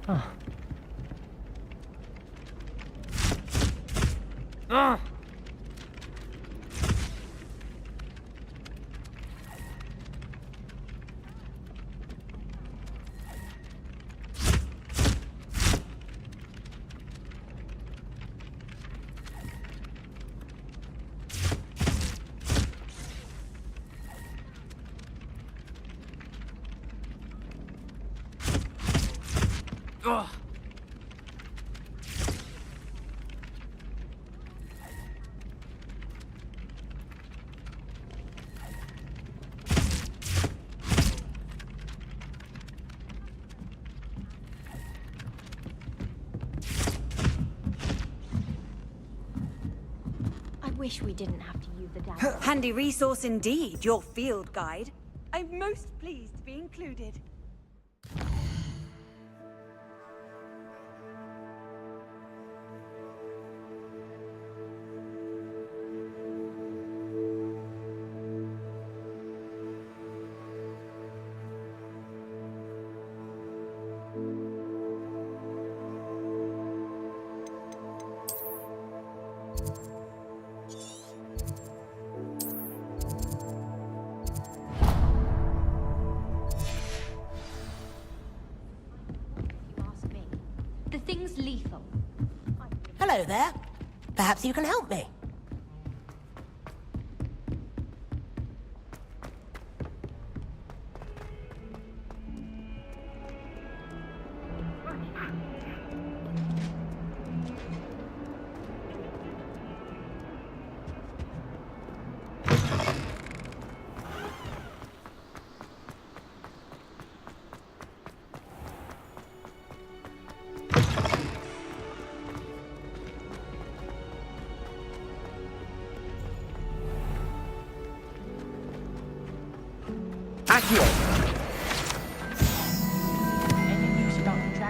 Ah. Ah! Ugh. I wish we didn't have to use the dagger. Handy resource indeed, your field guide. I'm most pleased to be included. The thing's lethal. Hello there. Perhaps you can help me.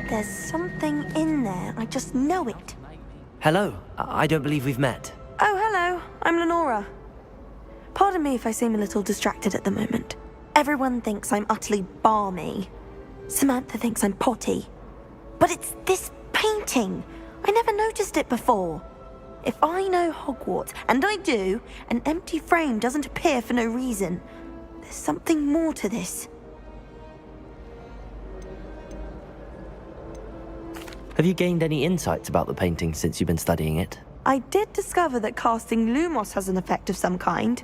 There's something in there. I just know it. Hello. I don't believe we've met. Oh, hello. I'm Lenora. Pardon me if I seem a little distracted at the moment. Everyone thinks I'm utterly balmy. Samantha thinks I'm potty. But it's this painting. I never noticed it before. If I know Hogwarts, and I do, an empty frame doesn't appear for no reason. There's something more to this. Have you gained any insights about the painting since you've been studying it? I did discover that casting Lumos has an effect of some kind.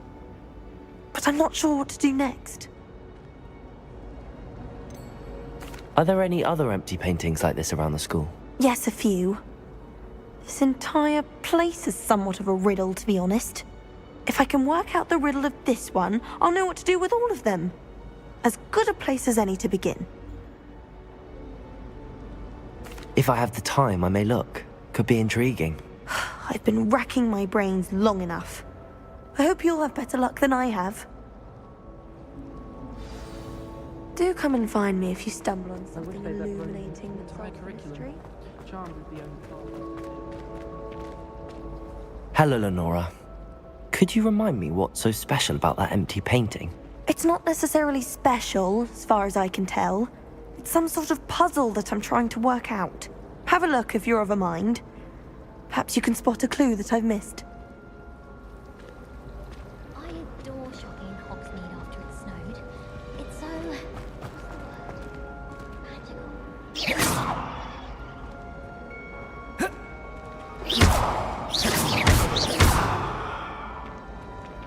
But I'm not sure what to do next. Are there any other empty paintings like this around the school? Yes, a few. This entire place is somewhat of a riddle, to be honest. If I can work out the riddle of this one, I'll know what to do with all of them. As good a place as any to begin. If I have the time, I may look. Could be intriguing. I've been racking my brains long enough. I hope you'll have better luck than I have. Do come and find me if you stumble on something illuminating the dark history. Hello, Lenora. Could you remind me what's so special about that empty painting? It's not necessarily special, as far as I can tell. It's some sort of puzzle that I'm trying to work out. Have a look if you're of a mind. Perhaps you can spot a clue that I've missed. I adore shopping in Hogsmeade after it snowed. It's so... magical.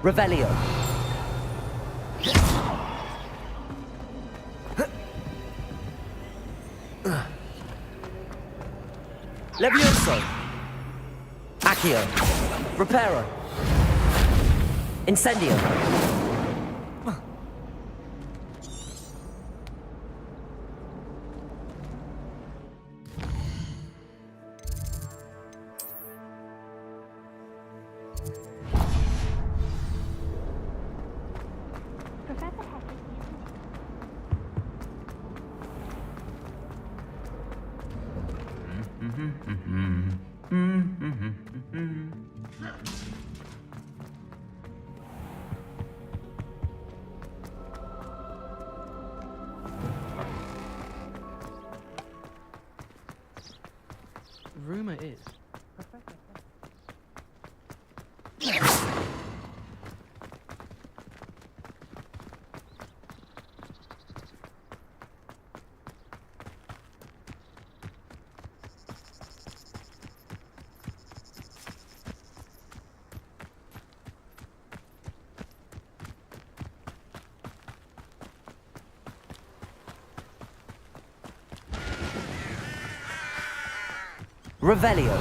Revelio. Levioso. Accio. Reparo. Incendio. Revelio.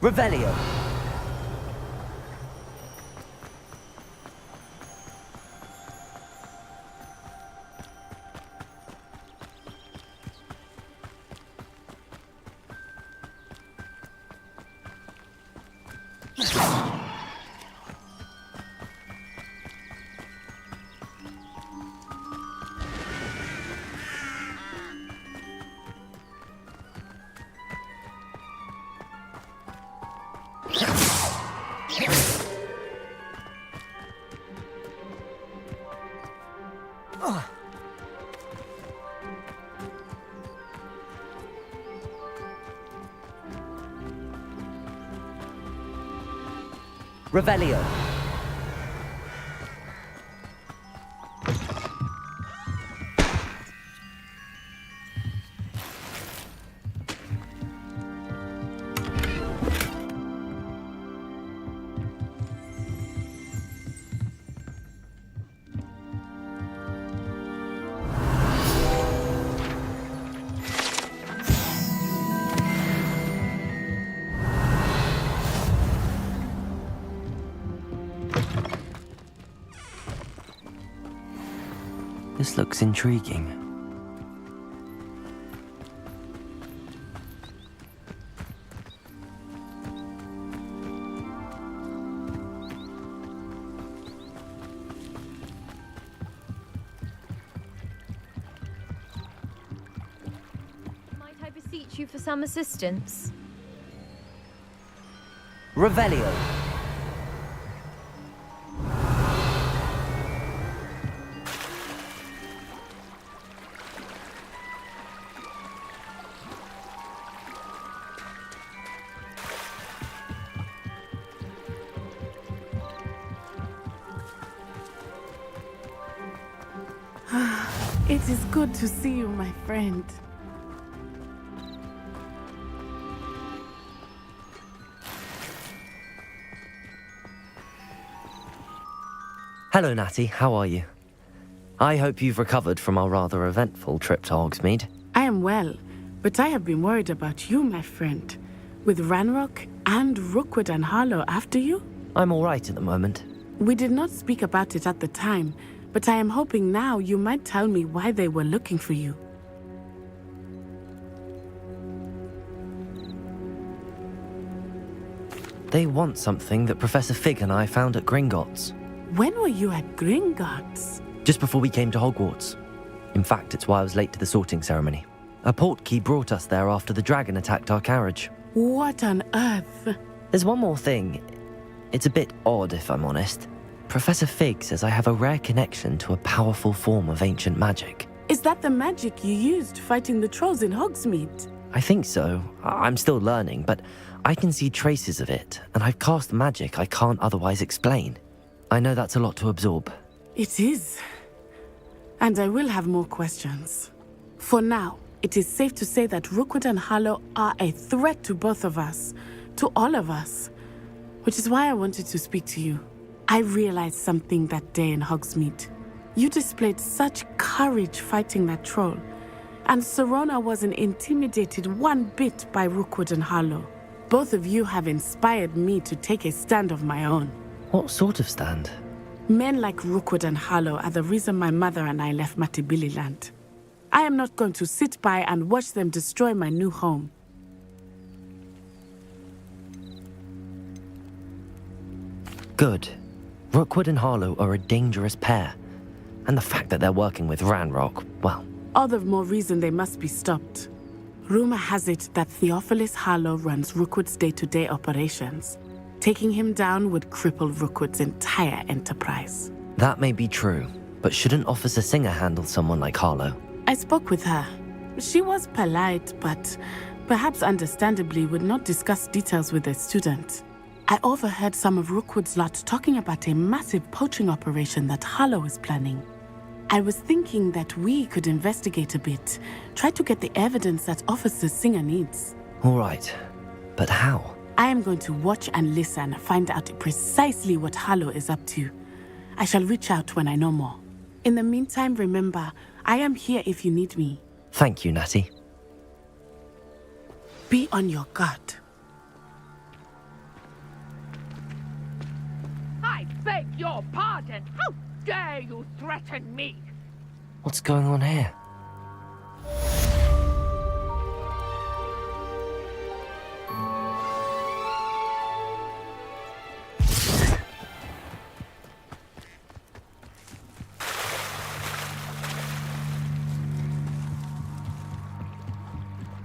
Revelio. Revelio. This looks intriguing. Might I beseech you for some assistance? Revelio. It is good to see you, my friend. Hello, Natty. How are you? I hope you've recovered from our rather eventful trip to Hogsmeade. I am well, but I have been worried about you, my friend. With Ranrock and Rookwood and Harlow after you? I'm all right at the moment. We did not speak about it at the time, but I am hoping now you might tell me why they were looking for you. They want something that Professor Fig and I found at Gringotts. When were you at Gringotts? Just before we came to Hogwarts. In fact, it's why I was late to the sorting ceremony. A portkey brought us there after the dragon attacked our carriage. What on earth? There's one more thing. It's a bit odd, if I'm honest. Professor Fig says I have a rare connection to a powerful form of ancient magic. Is that the magic you used fighting the trolls in Hogsmeade? I think so. I'm still learning, but I can see traces of it, and I've cast magic I can't otherwise explain. I know that's a lot to absorb. It is. And I will have more questions. For now, it is safe to say that Rookwood and Harlow are a threat to both of us, to all of us, which is why I wanted to speak to you. I realized something that day in Hogsmeade. You displayed such courage fighting that troll, and Serona wasn't intimidated one bit by Rookwood and Harlow. Both of you have inspired me to take a stand of my own. What sort of stand? Men like Rookwood and Harlow are the reason my mother and I left Matibili land. I am not going to sit by and watch them destroy my new home. Good. Rookwood and Harlow are a dangerous pair. And the fact that they're working with Ranrock, well... All the more reason they must be stopped. Rumor has it that Theophilus Harlow runs Rookwood's day-to-day operations. Taking him down would cripple Rookwood's entire enterprise. That may be true, but shouldn't Officer Singer handle someone like Harlow? I spoke with her. She was polite, but perhaps understandably would not discuss details with a student. I overheard some of Rookwood's lot talking about a massive poaching operation that Harlow is planning. I was thinking that we could investigate a bit, try to get the evidence that Officer Singer needs. All right, but how? I am going to watch and listen, find out precisely what Harlow is up to. I shall reach out when I know more. In the meantime, remember, I am here if you need me. Thank you, Natty. Be on your guard. I beg your pardon. How dare you threaten me? What's going on here?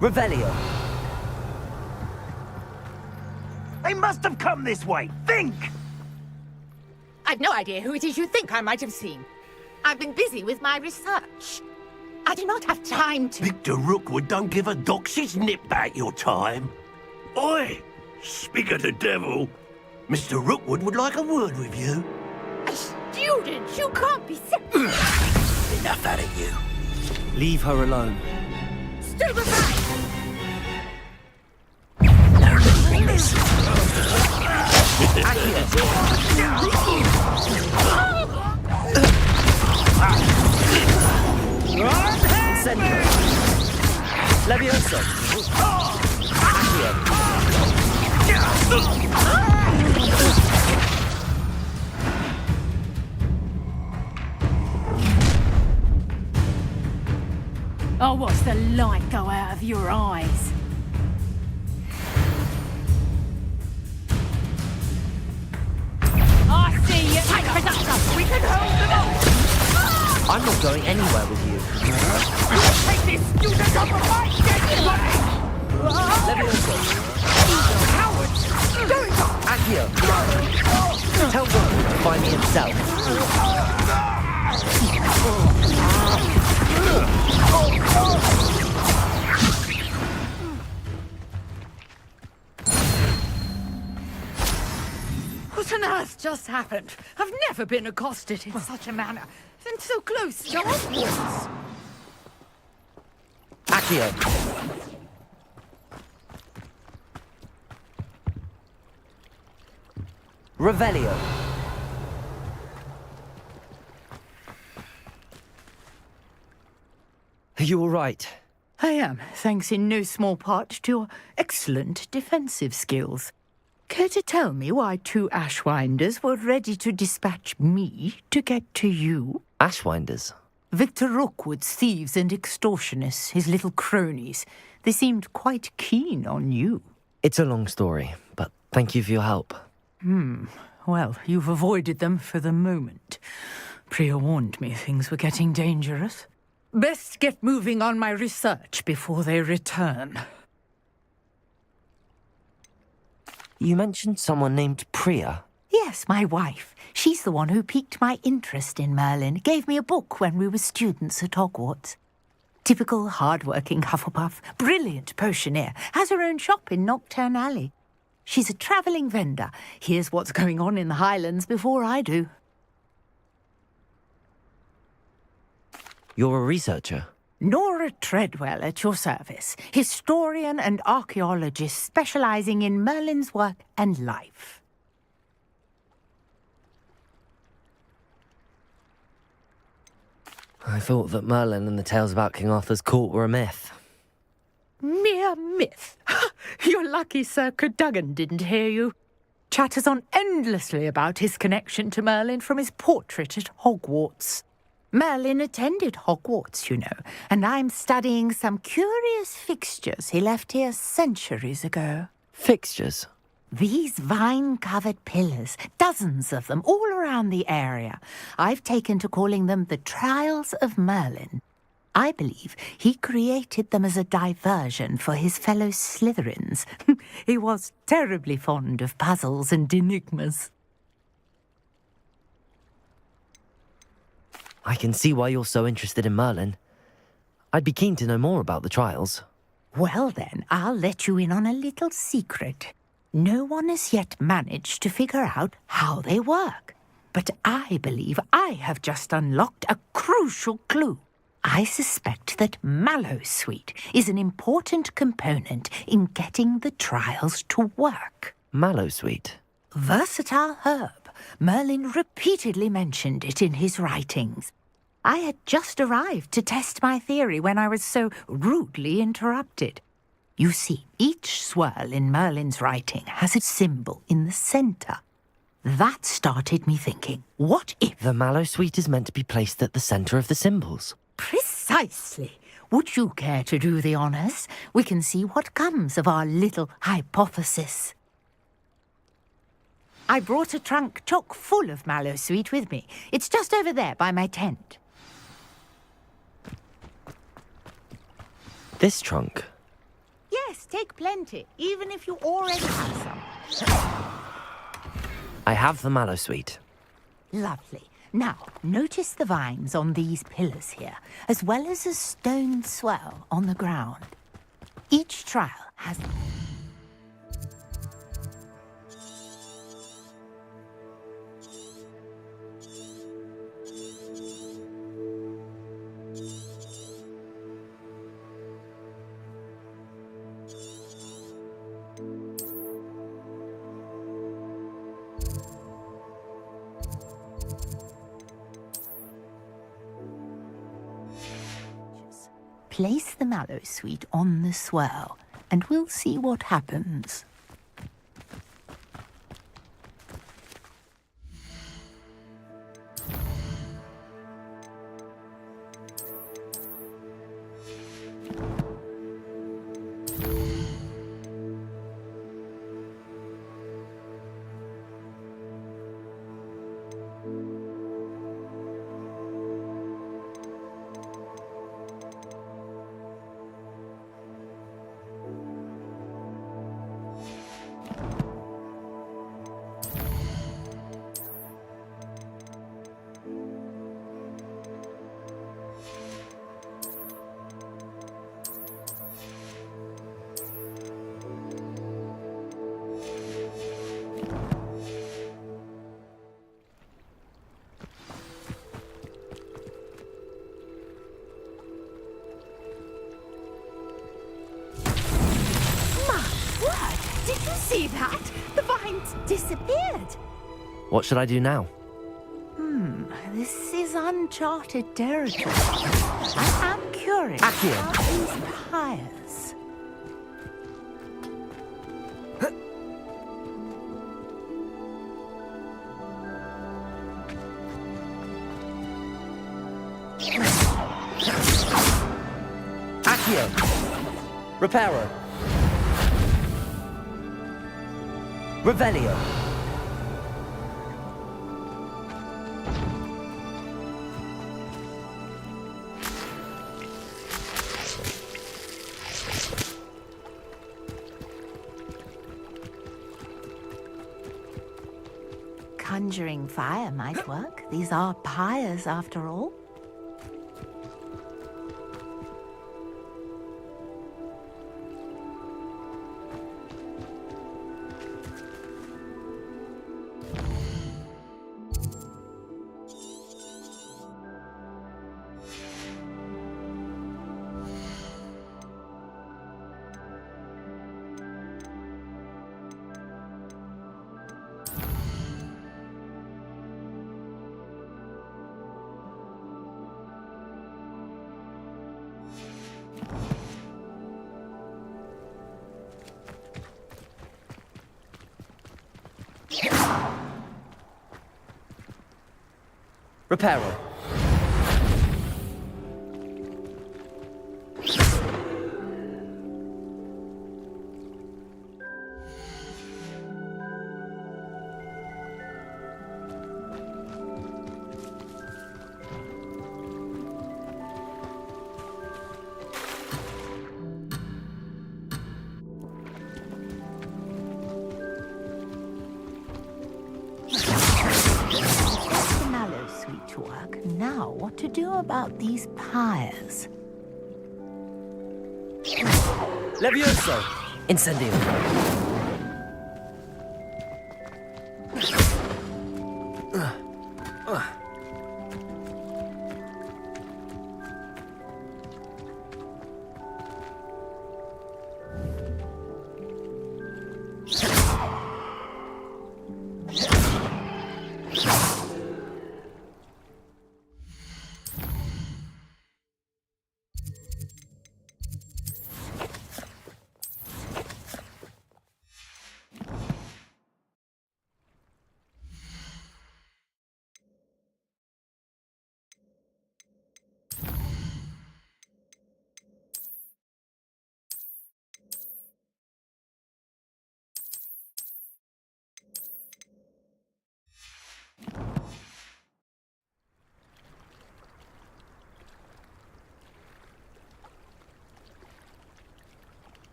Revelio. They must have come this way. Think! I've no idea who it is you think I might have seen. I've been busy with my research. I do not have time to... Victor Rookwood don't give a doxy's nip back your time. Oi! Speak of the devil. Mr. Rookwood would like a word with you. A student? You can't be Enough out of you. Leave her alone. Stay behind! Incendio. Levioso. Oh, what's the light go out of your eyes? I see you. Take production. We can hold them off. I'm not going anywhere with you. Take this student off of my dead body. Levioso. Cowards. Accio. Tell Rookwood to find me himself. What on earth just happened? I've never been accosted in such a manner. And so close to Hogwarts. Accio. Revelio. Are you all right? I am, thanks in no small part to your excellent defensive skills. Care to tell me why two Ashwinders were ready to dispatch me to get to you? Ashwinders? Victor Rookwood's thieves and extortionists, his little cronies. They seemed quite keen on you. It's a long story, but thank you for your help. Well, you've avoided them for the moment. Priya warned me things were getting dangerous. Best get moving on my research before they return. You mentioned someone named Priya. Yes, my wife. She's the one who piqued my interest in Merlin. Gave me a book when we were students at Hogwarts. Typical hard-working Hufflepuff, brilliant potioneer, has her own shop in Knockturn Alley. She's a travelling vendor. Hears what's going on in the Highlands before I do. You're a researcher? Nora Treadwell at your service. Historian and archaeologist specialising in Merlin's work and life. I thought that Merlin and the tales about King Arthur's court were a myth. Mere myth. You're lucky Sir Cadogan didn't hear you. Chatters on endlessly about his connection to Merlin from his portrait at Hogwarts. Merlin attended Hogwarts, you know, and I'm studying some curious fixtures he left here centuries ago. Fixtures? These vine-covered pillars, dozens of them all around the area. I've taken to calling them the Trials of Merlin. I believe he created them as a diversion for his fellow Slytherins. He was terribly fond of puzzles and enigmas. I can see why you're so interested in Merlin. I'd be keen to know more about the trials. Well then, I'll let you in on a little secret. No one has yet managed to figure out how they work. But I believe I have just unlocked a crucial clue. I suspect that mallowsweet is an important component in getting the trials to work. Mallowsweet? Versatile herb. Merlin repeatedly mentioned it in his writings. I had just arrived to test my theory when I was so rudely interrupted. You see, each swirl in Merlin's writing has a symbol in the centre. That started me thinking, what if... The mallowsweet is meant to be placed at the centre of the symbols. Precisely. Would you care to do the honours? We can see what comes of our little hypothesis. I brought a trunk chock full of mallowsweet with me. It's just over there by my tent. This trunk? Yes, take plenty, even if you already have some. I have the mallowsweet. Lovely. Now, notice the vines on these pillars here, as well as a stone swell on the ground. Each trial has... Place the mallowsweet on the swirl, and we'll see what happens. Did you see that? The vines disappeared. What should I do now? This is uncharted territory. I am curious Accio. about these pyres. Accio! Reparo! Revelio! Conjuring fire might work. These are pyres, after all. Repair all. The mallow sweet to work. Now, what to do about these pyres? Levioso! Incendio.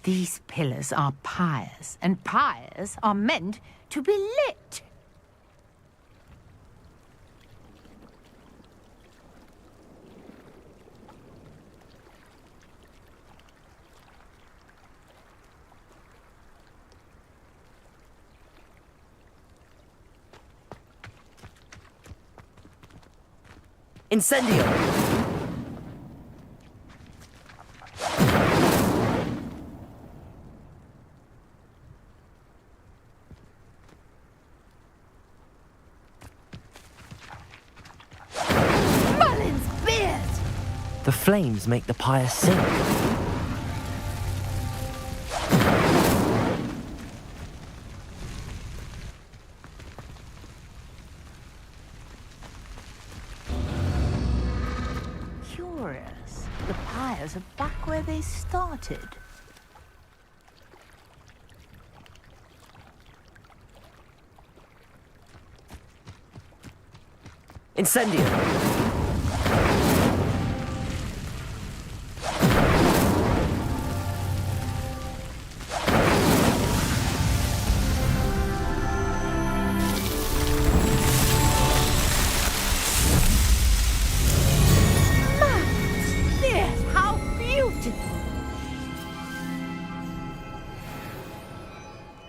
These pillars are pyres, and pyres are meant to be lit. Incendio! The flames make the pyre sink. Curious. The pyres are back where they started. Incendio!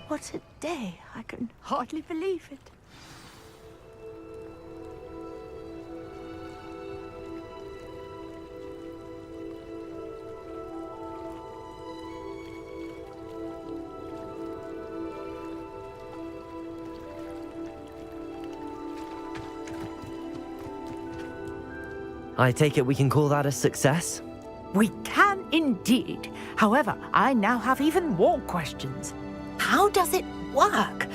What a day. I can hardly believe it. I take it we can call that a success? We can indeed. However, I now have even more questions. How does it work?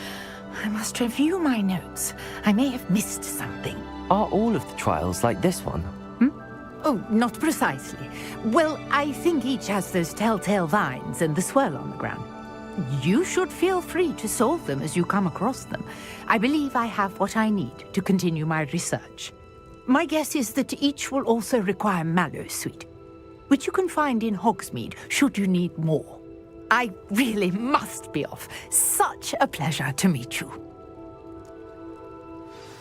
I must review my notes. I may have missed something. Are all of the trials like this one? Oh, not precisely. Well, I think each has those telltale vines and the swirl on the ground. You should feel free to solve them as you come across them. I believe I have what I need to continue my research. My guess is that each will also require mallowsweet, which you can find in Hogsmeade should you need more. I really must be off. Such a pleasure to meet you.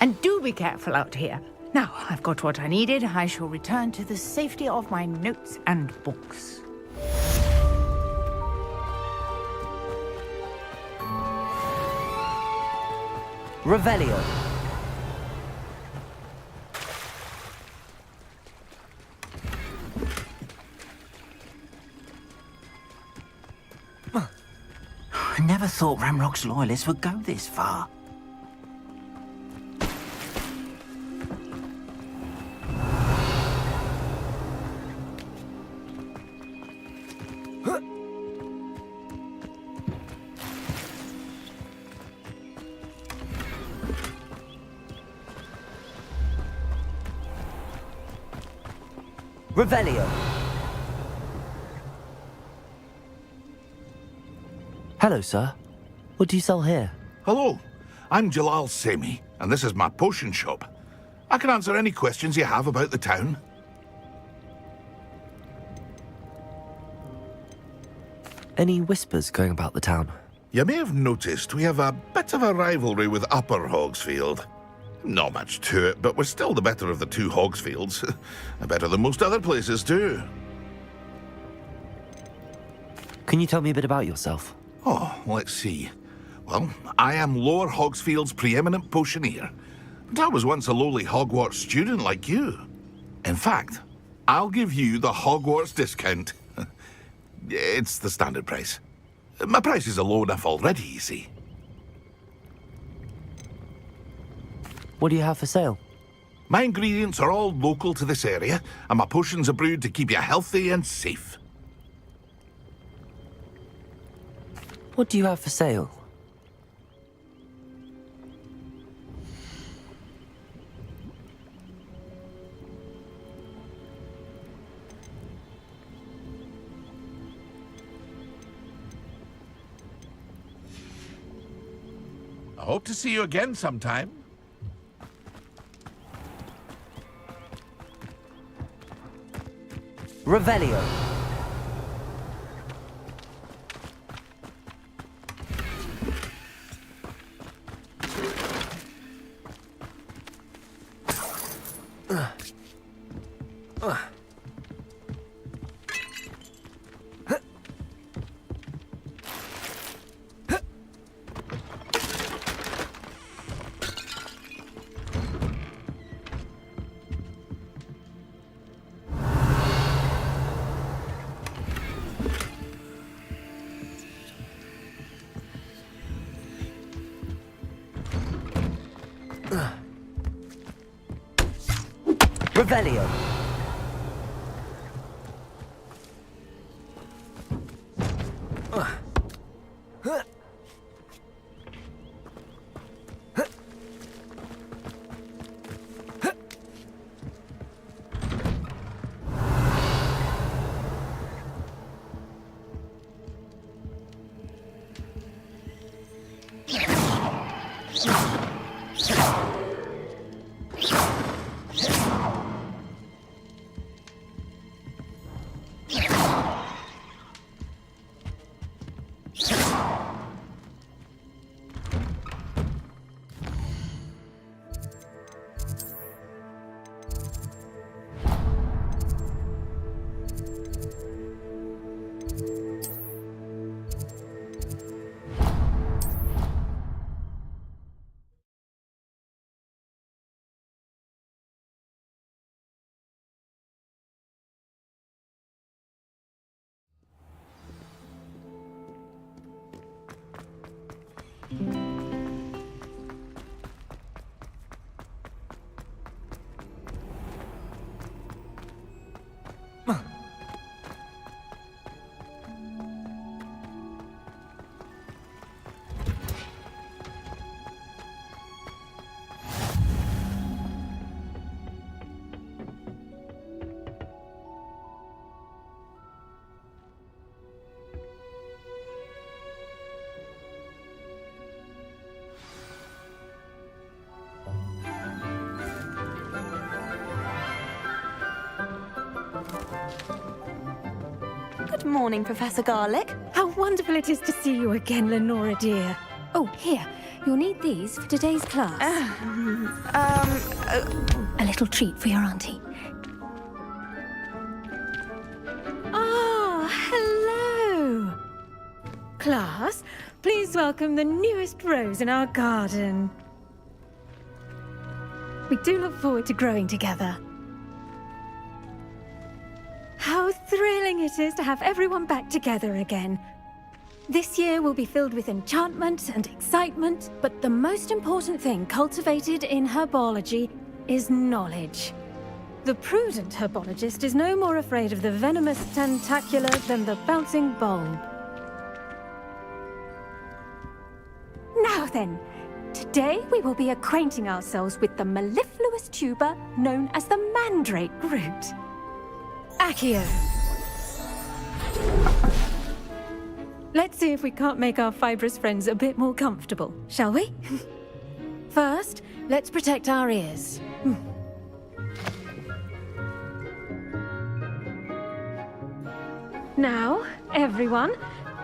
And do be careful out here. Now, I've got what I needed. I shall return to the safety of my notes and books. Revelio. I never thought Ramrock's loyalists would go this far. Revelio. Hello, sir. What do you sell here? Hello, I'm Jalal Semi, and this is my potion shop. I can answer any questions you have about the town. Any whispers going about the town? You may have noticed we have a bit of a rivalry with Upper Hogsfield. Not much to it, but we're still the better of the two Hogsfields. Better than most other places, too. Can you tell me a bit about yourself? Oh, let's see. Well, I am Lower Hogsfield's preeminent potioneer. But I was once a lowly Hogwarts student like you. In fact, I'll give you the Hogwarts discount. It's the standard price. My prices are low enough already, you see. What do you have for sale? My ingredients are all local to this area, and my potions are brewed to keep you healthy and safe. What do you have for sale? I hope to see you again sometime. Revelio. Revelio. Good morning, Professor Garlic. How wonderful it is to see you again, Lenora dear. Oh, here. You'll need these for today's class. A little treat for your auntie. Ah, hello. Class, please welcome the newest rose in our garden. We do look forward to growing together. How thrilling it is to have everyone back together again. This year will be filled with enchantment and excitement, but the most important thing cultivated in herbology is knowledge. The prudent herbologist is no more afraid of the venomous tentacula than the bouncing bulb. Now then, today we will be acquainting ourselves with the mellifluous tuber known as the mandrake root. Accio. Let's see if we can't make our fibrous friends a bit more comfortable, shall we? First, let's protect our ears. Now, everyone,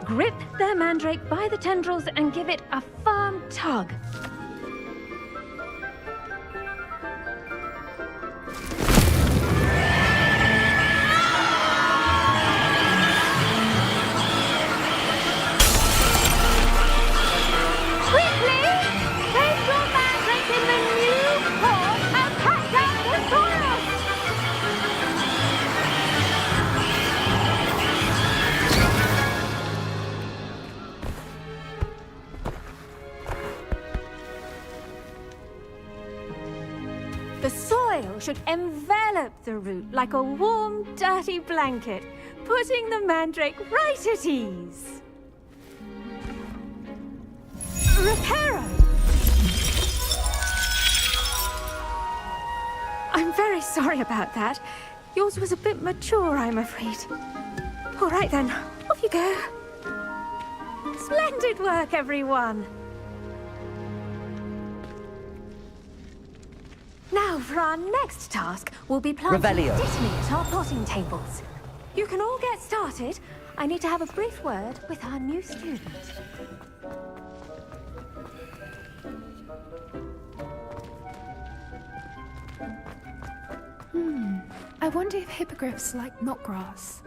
grip their mandrake by the tendrils and give it a firm tug. The soil should envelop the root like a warm, dirty blanket, putting the mandrake right at ease. Reparo! I'm very sorry about that. Yours was a bit mature, I'm afraid. All right then, off you go. Splendid work, everyone! Now, for our next task, we'll be planting Revelio. Dittany at our potting tables. You can all get started. I need to have a brief word with our new student. I wonder if hippogriffs like knotgrass.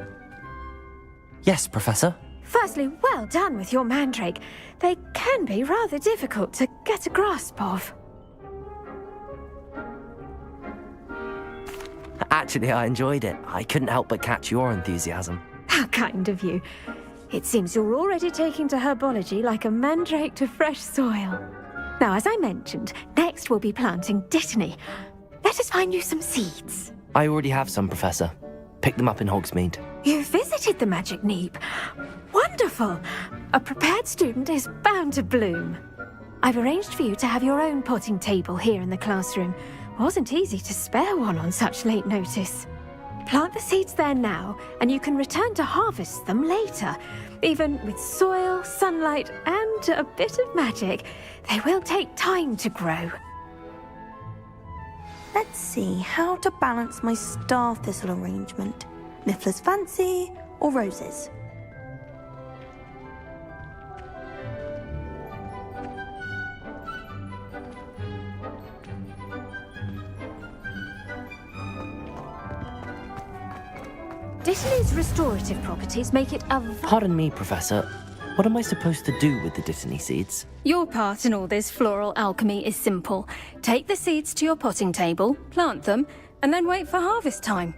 Yes, Professor. Firstly, well done with your mandrake. They can be rather difficult to get a grasp of. Actually, I enjoyed it. I couldn't help but catch your enthusiasm. How kind of you. It seems you're already taking to herbology like a mandrake to fresh soil. Now, as I mentioned, next we'll be planting Dittany. Let us find you some seeds. I already have some, Professor. Picked them up in Hogsmeade. You visited the Magic Neep. Wonderful! A prepared student is bound to bloom. I've arranged for you to have your own potting table here in the classroom. Wasn't easy to spare one on such late notice. Plant the seeds there now, and you can return to harvest them later. Even with soil, sunlight, and a bit of magic, they will take time to grow. Let's see how to balance my star thistle arrangement. Niffler's fancy or roses? Dittany's restorative properties make it a... Pardon me, Professor. What am I supposed to do with the Dittany seeds? Your part in all this floral alchemy is simple. Take the seeds to your potting table, plant them, and then wait for harvest time.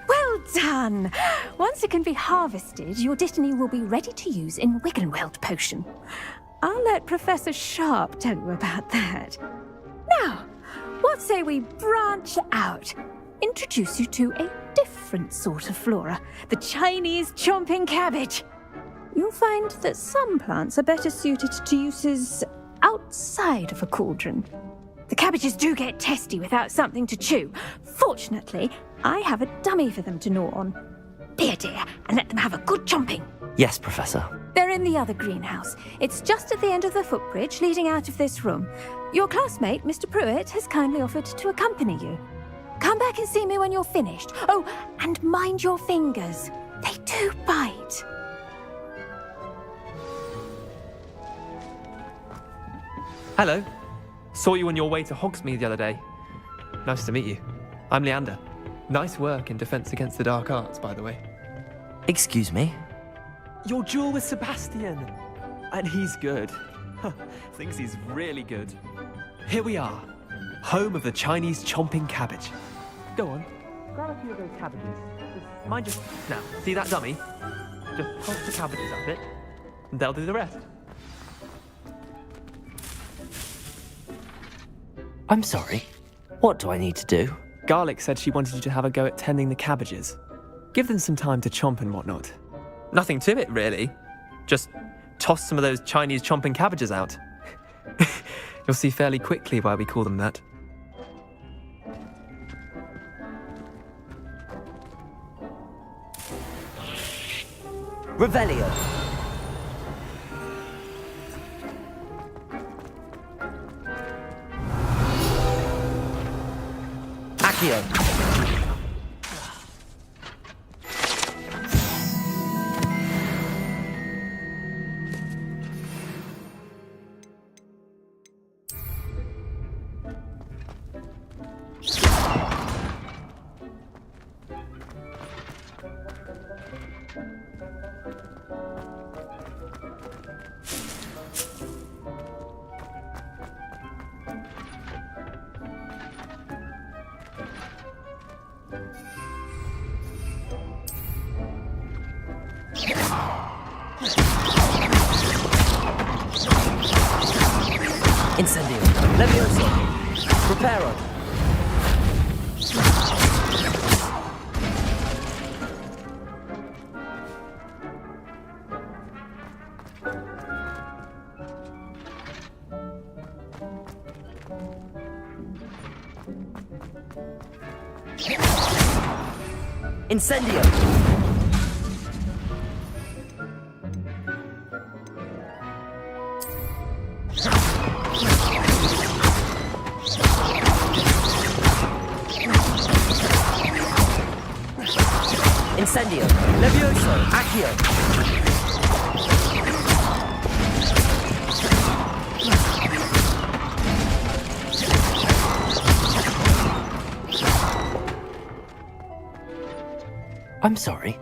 Well done! Once it can be harvested, your Dittany will be ready to use in Wiggenweld potion. I'll let Professor Sharp tell you about that. Now, what say we branch out? Introduce you to a different sort of flora, the Chinese chomping cabbage. You'll find that some plants are better suited to uses outside of a cauldron. The cabbages do get testy without something to chew. Fortunately, I have a dummy for them to gnaw on. Be a dear and let them have a good chomping. Yes, Professor. They're in the other greenhouse. It's just at the end of the footbridge leading out of this room. Your classmate, Mr. Pruitt, has kindly offered to accompany you. Come back and see me when you're finished. Oh, and mind your fingers. They do bite. Hello. Saw you on your way to Hogsmeade the other day. Nice to meet you. I'm Leander. Nice work in Defense Against the Dark Arts, by the way. Excuse me? Your duel with Sebastian. And he's good. Thinks he's really good. Here we are. Home of the Chinese chomping cabbage. Go on. Grab a few of those cabbages. Just mind your... Now, see that dummy? Just toss the cabbages at it, and they'll do the rest. I'm sorry. What do I need to do? Garlic said she wanted you to have a go at tending the cabbages. Give them some time to chomp and whatnot. Nothing to it, really. Just toss some of those Chinese chomping cabbages out. You'll see fairly quickly why we call them that. Revelio. Accio. Incendio. Levioso. Preparo. Incendio. Incendio. Levioso. Accio. I'm sorry.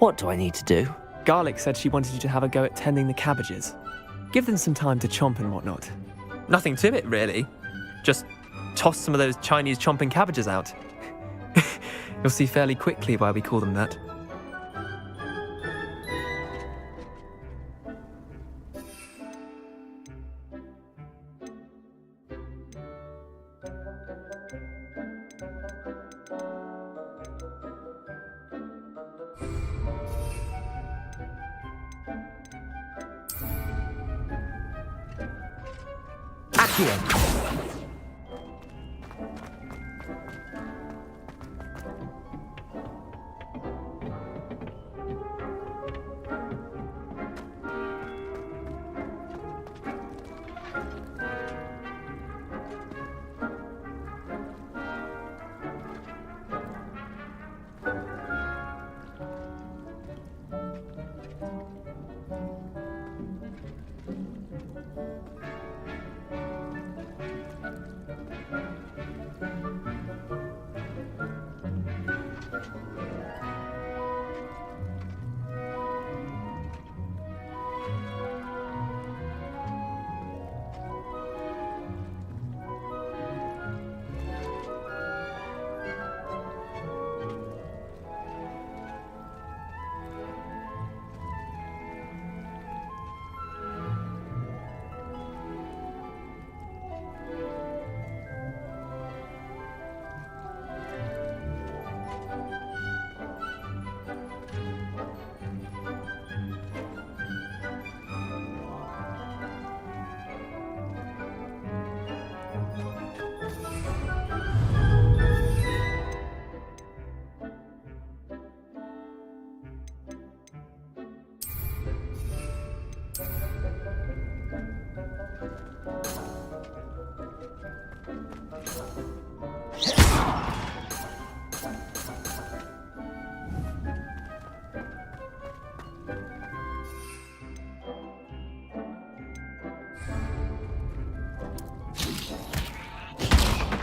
What do I need to do? Garlic said she wanted you to have a go at tending the cabbages. Give them some time to chomp and whatnot. Nothing to it, really. Just toss some of those Chinese chomping cabbages out. You'll see fairly quickly why we call them that. Accio.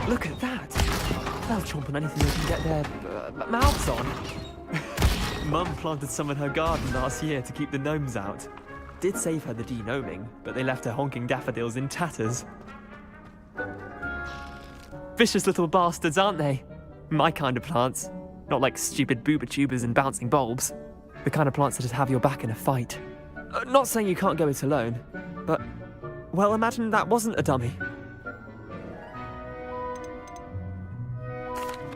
Look at that! They'll chomp on anything they can get their mouths on. Mum planted some in her garden last year to keep the gnomes out. Did save her the de-gnoming, but they left her honking daffodils in tatters. Vicious little bastards, aren't they? My kind of plants. Not like stupid booba-tubers and bouncing bulbs. The kind of plants that'd have your back in a fight. Not saying you can't go it alone, but... well, imagine that wasn't a dummy.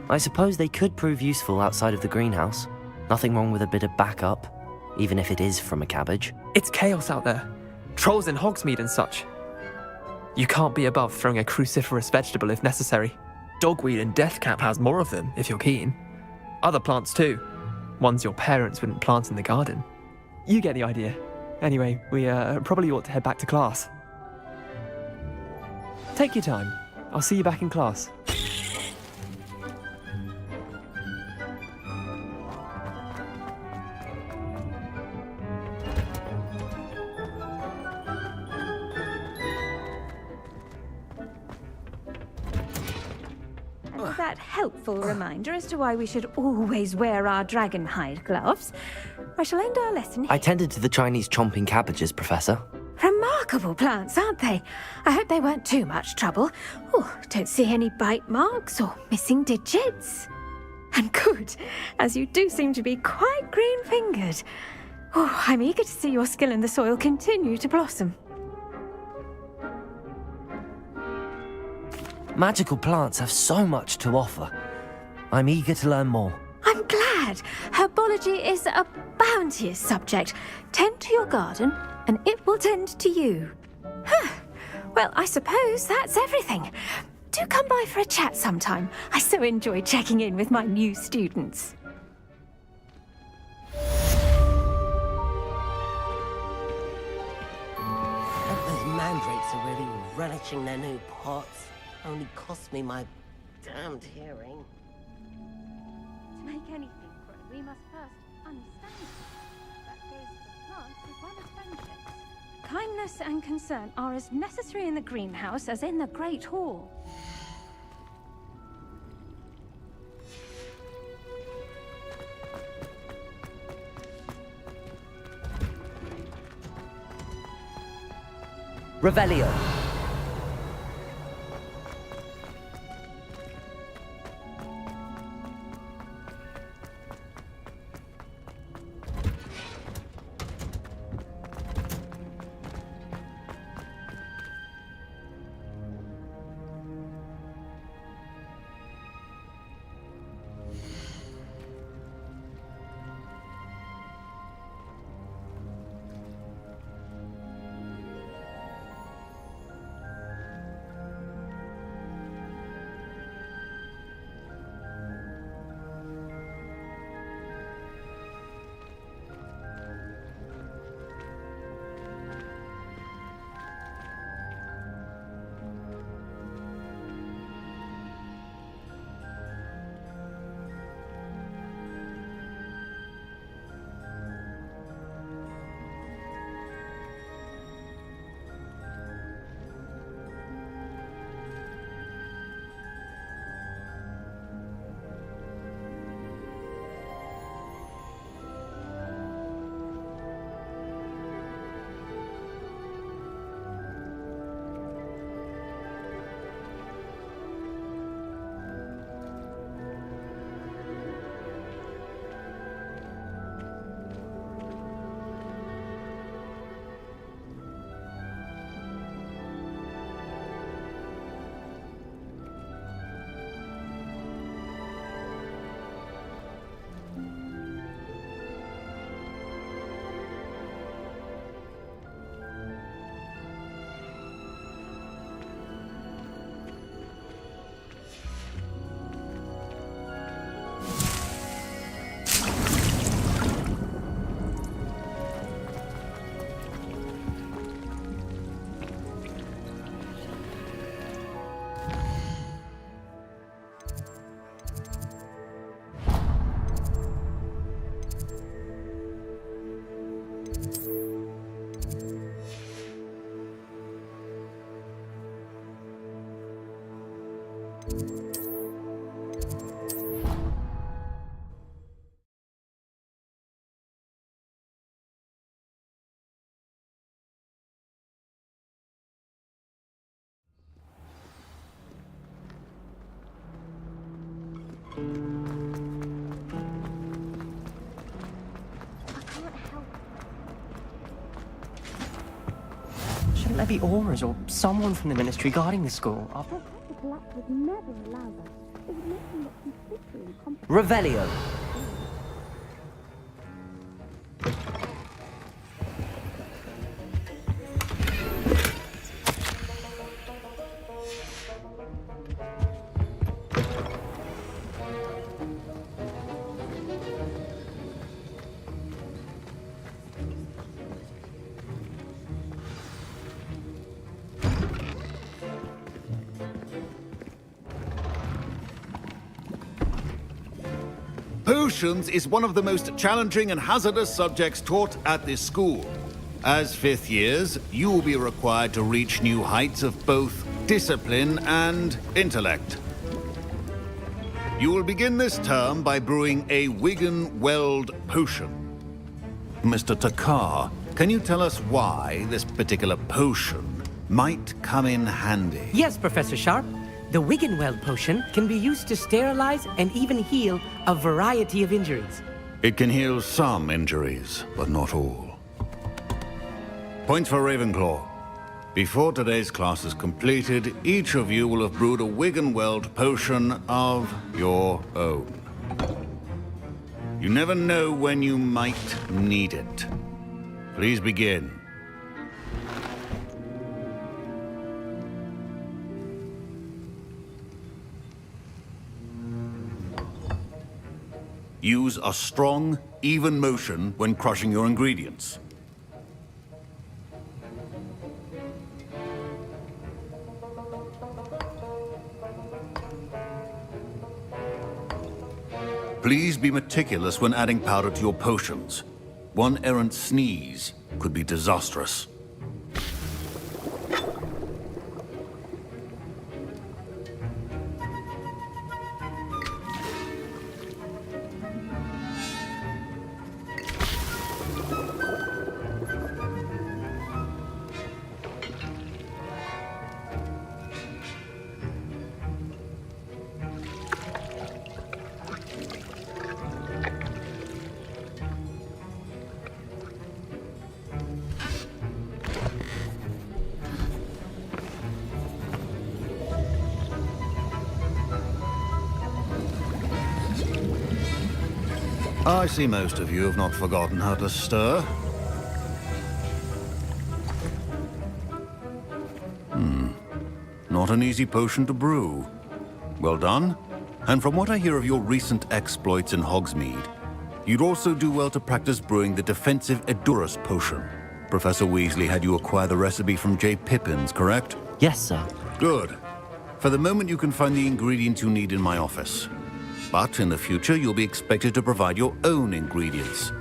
I suppose they could prove useful outside of the greenhouse. Nothing wrong with a bit of backup. even if it is from a cabbage. It's chaos out there. Trolls in Hogsmeade and such. You can't be above throwing a cruciferous vegetable if necessary. Dogweed and deathcap has more of them, if you're keen. Other plants too. Ones your parents wouldn't plant in the garden. You get the idea. Anyway, we probably ought to head back to class. Take your time. I'll see you back in class. That helpful reminder as to why we should always wear our dragon hide gloves. I shall end our lesson here. I tended to the Chinese chomping cabbages, Professor. Remarkable plants, aren't they? I hope they weren't too much trouble. Oh, don't see any bite marks or missing digits. And good, as you do seem to be quite green-fingered. Oh, I'm eager to see your skill in the soil continue to blossom. Magical plants have so much to offer. I'm eager to learn more. I'm glad. Herbology is a bounteous subject. Tend to your garden, and it will tend to you. Huh. Well, I suppose that's everything. Do come by for a chat sometime. I so enjoy checking in with my new students. Those mandrakes are really relishing their new pots. Only cost me my damned hearing. To make anything grow, we must first understand it. That goes for plants as well as friendships. Kindness and concern are as necessary in the greenhouse as in the Great Hall. Revelio. Shouldn't there be auras or someone from the ministry guarding the school? Revelio. Potions is one of the most challenging and hazardous subjects taught at this school. As fifth years, you will be required to reach new heights of both discipline and intellect. You will begin this term by brewing a Wigan-Weld potion. Mr. Takar, can you tell us why this particular potion might come in handy? Yes, Professor Sharp. The Wigan-Weld potion can be used to sterilize and even heal a variety of injuries. It can heal some injuries, but not all. Points for Ravenclaw. Before today's class is completed, each of you will have brewed a Wigan-Weld potion of your own. You never know when you might need it. Please begin. Use a strong, even motion when crushing your ingredients. Please be meticulous when adding powder to your potions. One errant sneeze could be disastrous. I see most of you have not forgotten how to stir. Not an easy potion to brew. Well done. And from what I hear of your recent exploits in Hogsmeade, you'd also do well to practice brewing the defensive Edurus potion. Professor Weasley had you acquire the recipe from J. Pippins, correct? Yes, sir. Good. For the moment, you can find the ingredients you need in my office. But in the future, you'll be expected to provide your own ingredients.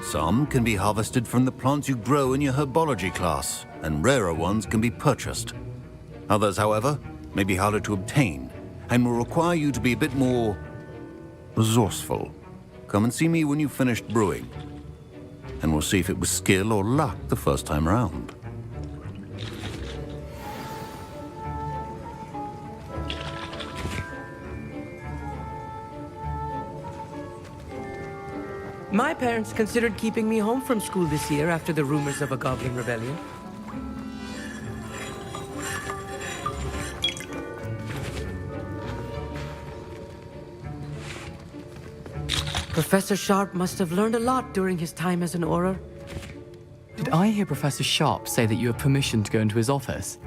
Some can be harvested from the plants you grow in your herbology class, and rarer ones can be purchased. Others, however, may be harder to obtain, and will require you to be a bit more resourceful. Come and see me when you've finished brewing, and we'll see if it was skill or luck the first time round. My parents considered keeping me home from school this year after the rumors of a goblin rebellion. Professor Sharp must have learned a lot during his time as an Auror. Did I hear Professor Sharp say that you have permission to go into his office?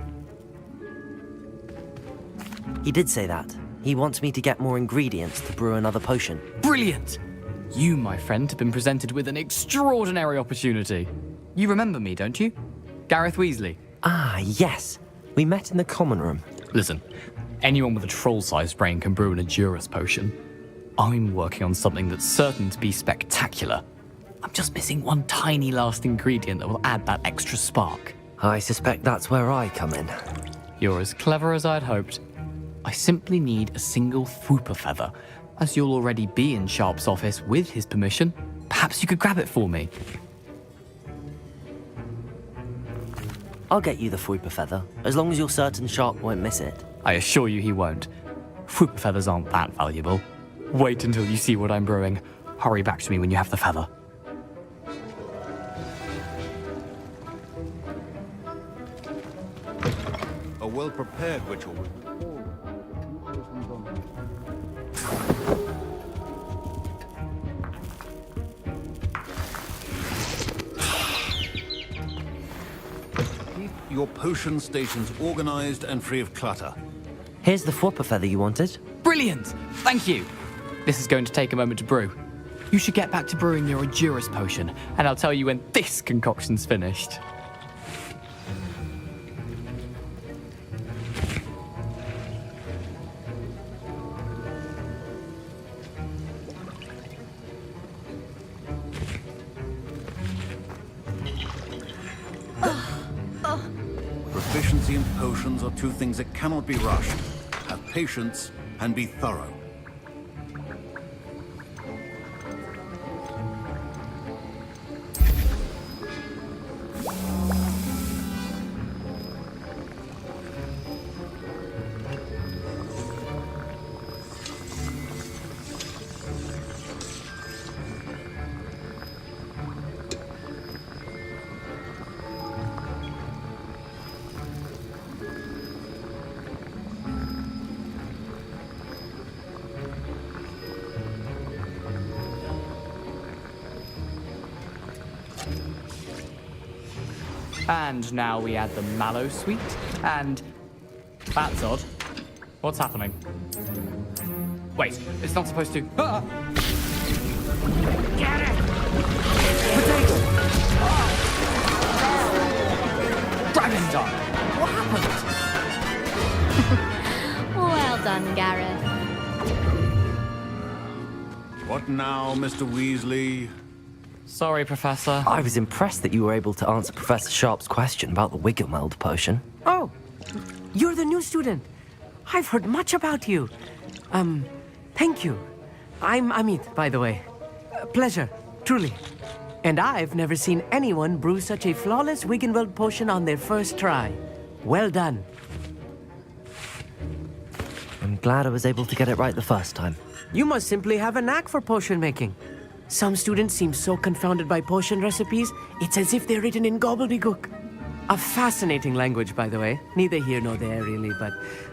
He did say that. He wants me to get more ingredients to brew another potion. Brilliant! You, my friend, have been presented with an extraordinary opportunity. You remember me, don't you? Gareth Weasley. Ah, yes. We met in the common room. Listen, anyone with a troll-sized brain can brew an Edurus potion. I'm working on something that's certain to be spectacular. I'm just missing one tiny last ingredient that will add that extra spark. I suspect that's where I come in. You're as clever as I'd hoped. I simply need a single Fwooper feather. As you'll already be in Sharp's office with his permission, perhaps you could grab it for me. I'll get you the Fwooper feather, as long as you're certain Sharp won't miss it. I assure you he won't. Fwooper feathers aren't that valuable. Wait until you see what I'm brewing. Hurry back to me when you have the feather. A well-prepared ritual. Keep your potion stations organized and free of clutter. Here's the Fwooper feather you wanted. Brilliant! Thank you! This is going to take a moment to brew. You should get back to brewing your Edurus potion, and I'll tell you when this concoction's finished. potions are two things that cannot be rushed. Have patience and be thorough. And now we add the mallow sweet, and that's odd. What's happening? Wait, it's not supposed to. Ah! Get it! Potato! Ah! Dragon dog! What happened? Well done, Gareth. What now, Mr. Weasley? Sorry, Professor. I was impressed that you were able to answer Professor Sharp's question about the Wiggenweld potion. Oh, you're the new student. I've heard much about you. Thank you. I'm Amit, by the way. Pleasure, truly. And I've never seen anyone brew such a flawless Wiggenweld potion on their first try. Well done. I'm glad I was able to get it right the first time. You must simply have a knack for potion making. Some students seem so confounded by potion recipes, it's as if they're written in gobbledygook. A fascinating language, by the way. Neither here nor there, really, but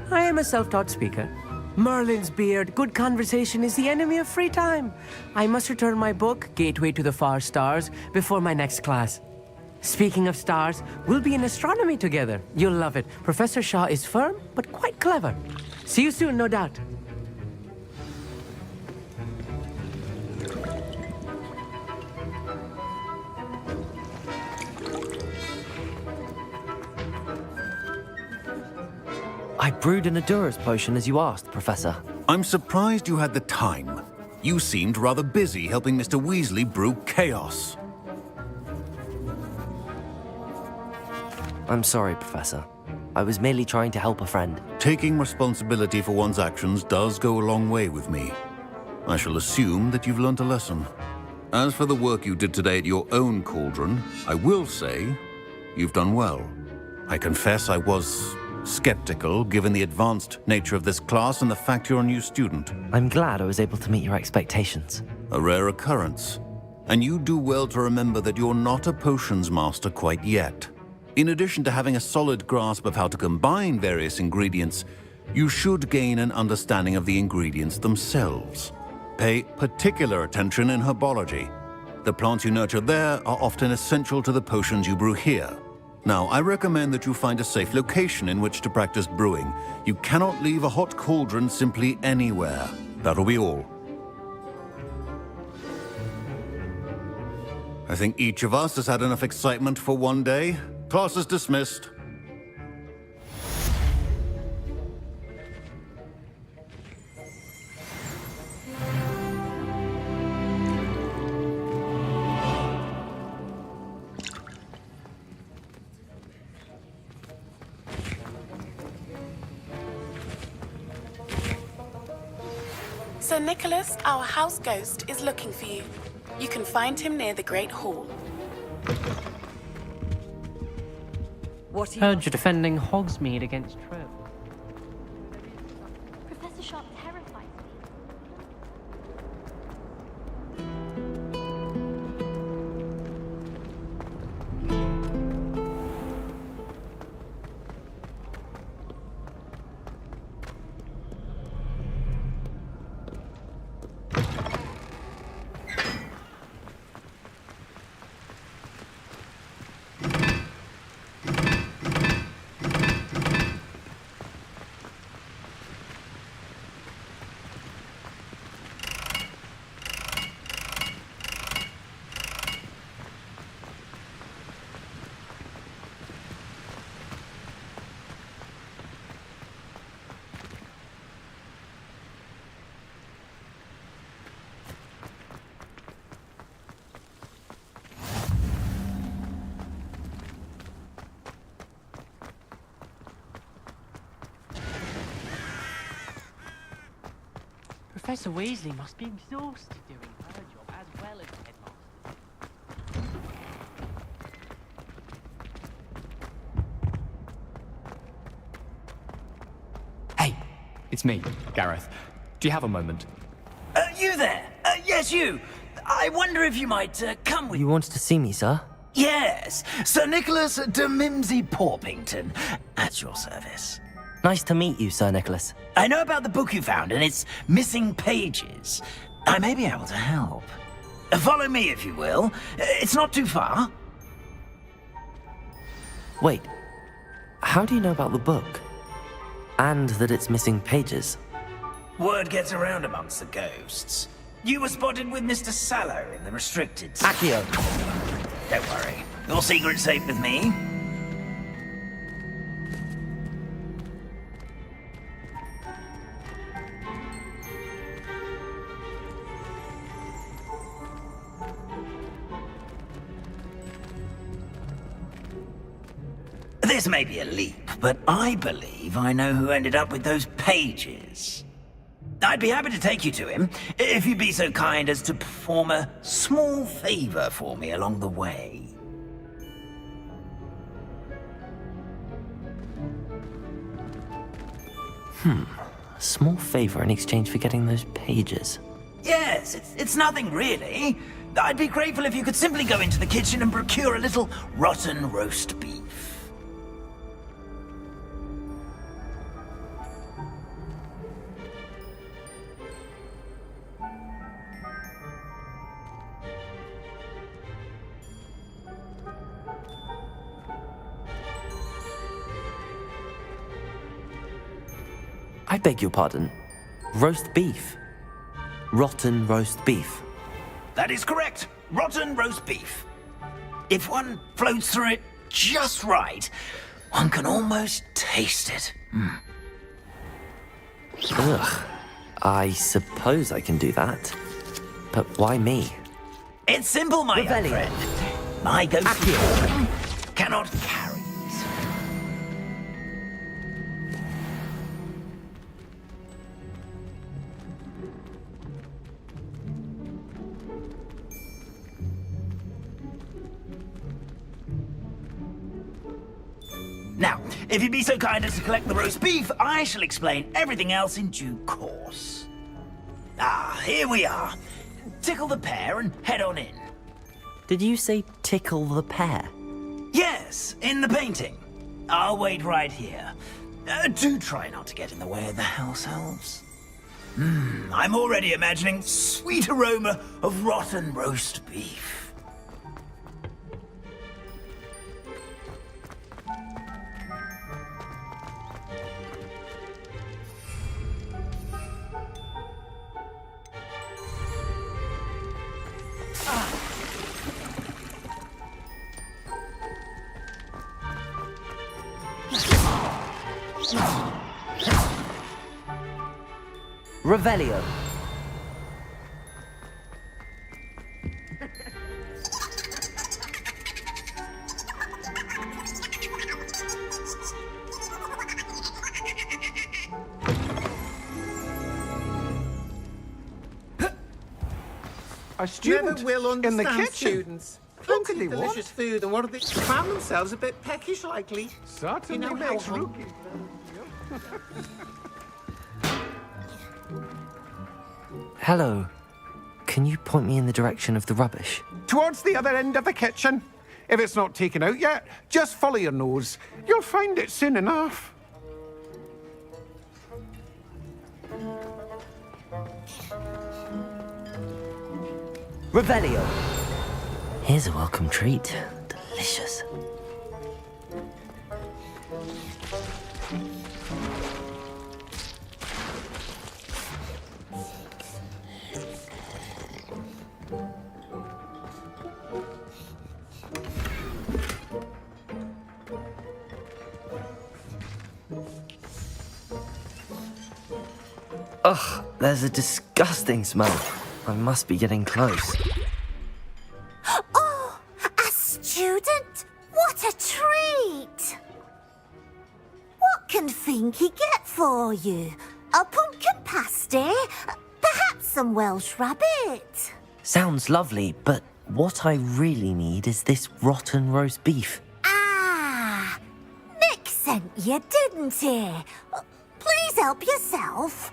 I am a self-taught speaker. Merlin's beard, good conversation is the enemy of free time. I must return my book, Gateway to the Far Stars, before my next class. Speaking of stars, we'll be in astronomy together. You'll love it. Professor Shaw is firm, but quite clever. See you soon, no doubt. I brewed an Adura's potion as you asked, Professor. I'm surprised you had the time. You seemed rather busy helping Mr. Weasley brew chaos. I'm sorry, Professor. I was merely trying to help a friend. Taking responsibility for one's actions does go a long way with me. I shall assume that you've learnt a lesson. As for the work you did today at your own cauldron, I will say you've done well. I confess I was skeptical, given the advanced nature of this class and the fact you're a new student. I'm glad I was able to meet your expectations. A rare occurrence. And you do well to remember that you're not a potions master quite yet. In addition to having a solid grasp of how to combine various ingredients, you should gain an understanding of the ingredients themselves. Pay particular attention in herbology. The plants you nurture there are often essential to the potions you brew here. Now, I recommend that you find a safe location in which to practice brewing. You cannot leave a hot cauldron simply anywhere. That'll be all. I think each of us has had enough excitement for one day. Class is dismissed. Sir Nicholas, our house ghost, is looking for you. You can find him near the Great Hall. Heard you're defending Hogsmeade against Trev. Professor Sharp terrifies me. Professor Weasley must be exhausted doing her job as well as the headmaster. Hey, it's me, Gareth. Do you have a moment? You there? Yes, you. I wonder if you might come with... You wanted to see me, sir? Yes, Sir Nicholas de Mimsy Porpington, at your service. Nice to meet you, Sir Nicholas. I know about the book you found and its missing pages. I may be able to help. Follow me, if you will. It's not too far. Wait, how do you know about the book? And that it's missing pages? Word gets around amongst the ghosts. You were spotted with Mr. Sallow in the restricted... Accio! Don't worry. Your secret's safe with me. This may be a leap, but I believe I know who ended up with those pages. I'd be happy to take you to him, if you'd be so kind as to perform a small favor for me along the way. A small favor in exchange for getting those pages. Yes, it's nothing really. I'd be grateful if you could simply go into the kitchen and procure a little rotten roast beef. I beg your pardon. Roast beef. Rotten roast beef. That is correct. Rotten roast beef. If one floats through it just right, one can almost taste it. Ugh. I suppose I can do that. But why me? It's simple, my young friend. My ghost cannot carry it. Now, if you'd be so kind as to collect the roast beef, I shall explain everything else in due course. Ah, here we are. Tickle the pear and head on in. Did you say tickle the pear? Yes, in the painting. I'll wait right here. Do try not to get in the way of the house elves. I'm already imagining sweet aroma of rotten roast beef. Revelio. A student Never will in the understand kitchen. students. Look Plenty at of delicious food, and what do they found themselves a bit peckish, likely. Certainly You know how makes hung- rookie. Hello. Can you point me in the direction of the rubbish? Towards the other end of the kitchen. If it's not taken out yet, just follow your nose. You'll find it soon enough. Revelio. Here's a welcome treat. Delicious. Ugh, there's a disgusting smell. I must be getting close. Oh, a student? What a treat! What can Finky get for you? A pumpkin pasty? Perhaps some Welsh rabbit. Sounds lovely, but what I really need is this rotten roast beef. Ah, Nick sent you, didn't he? Please help yourself.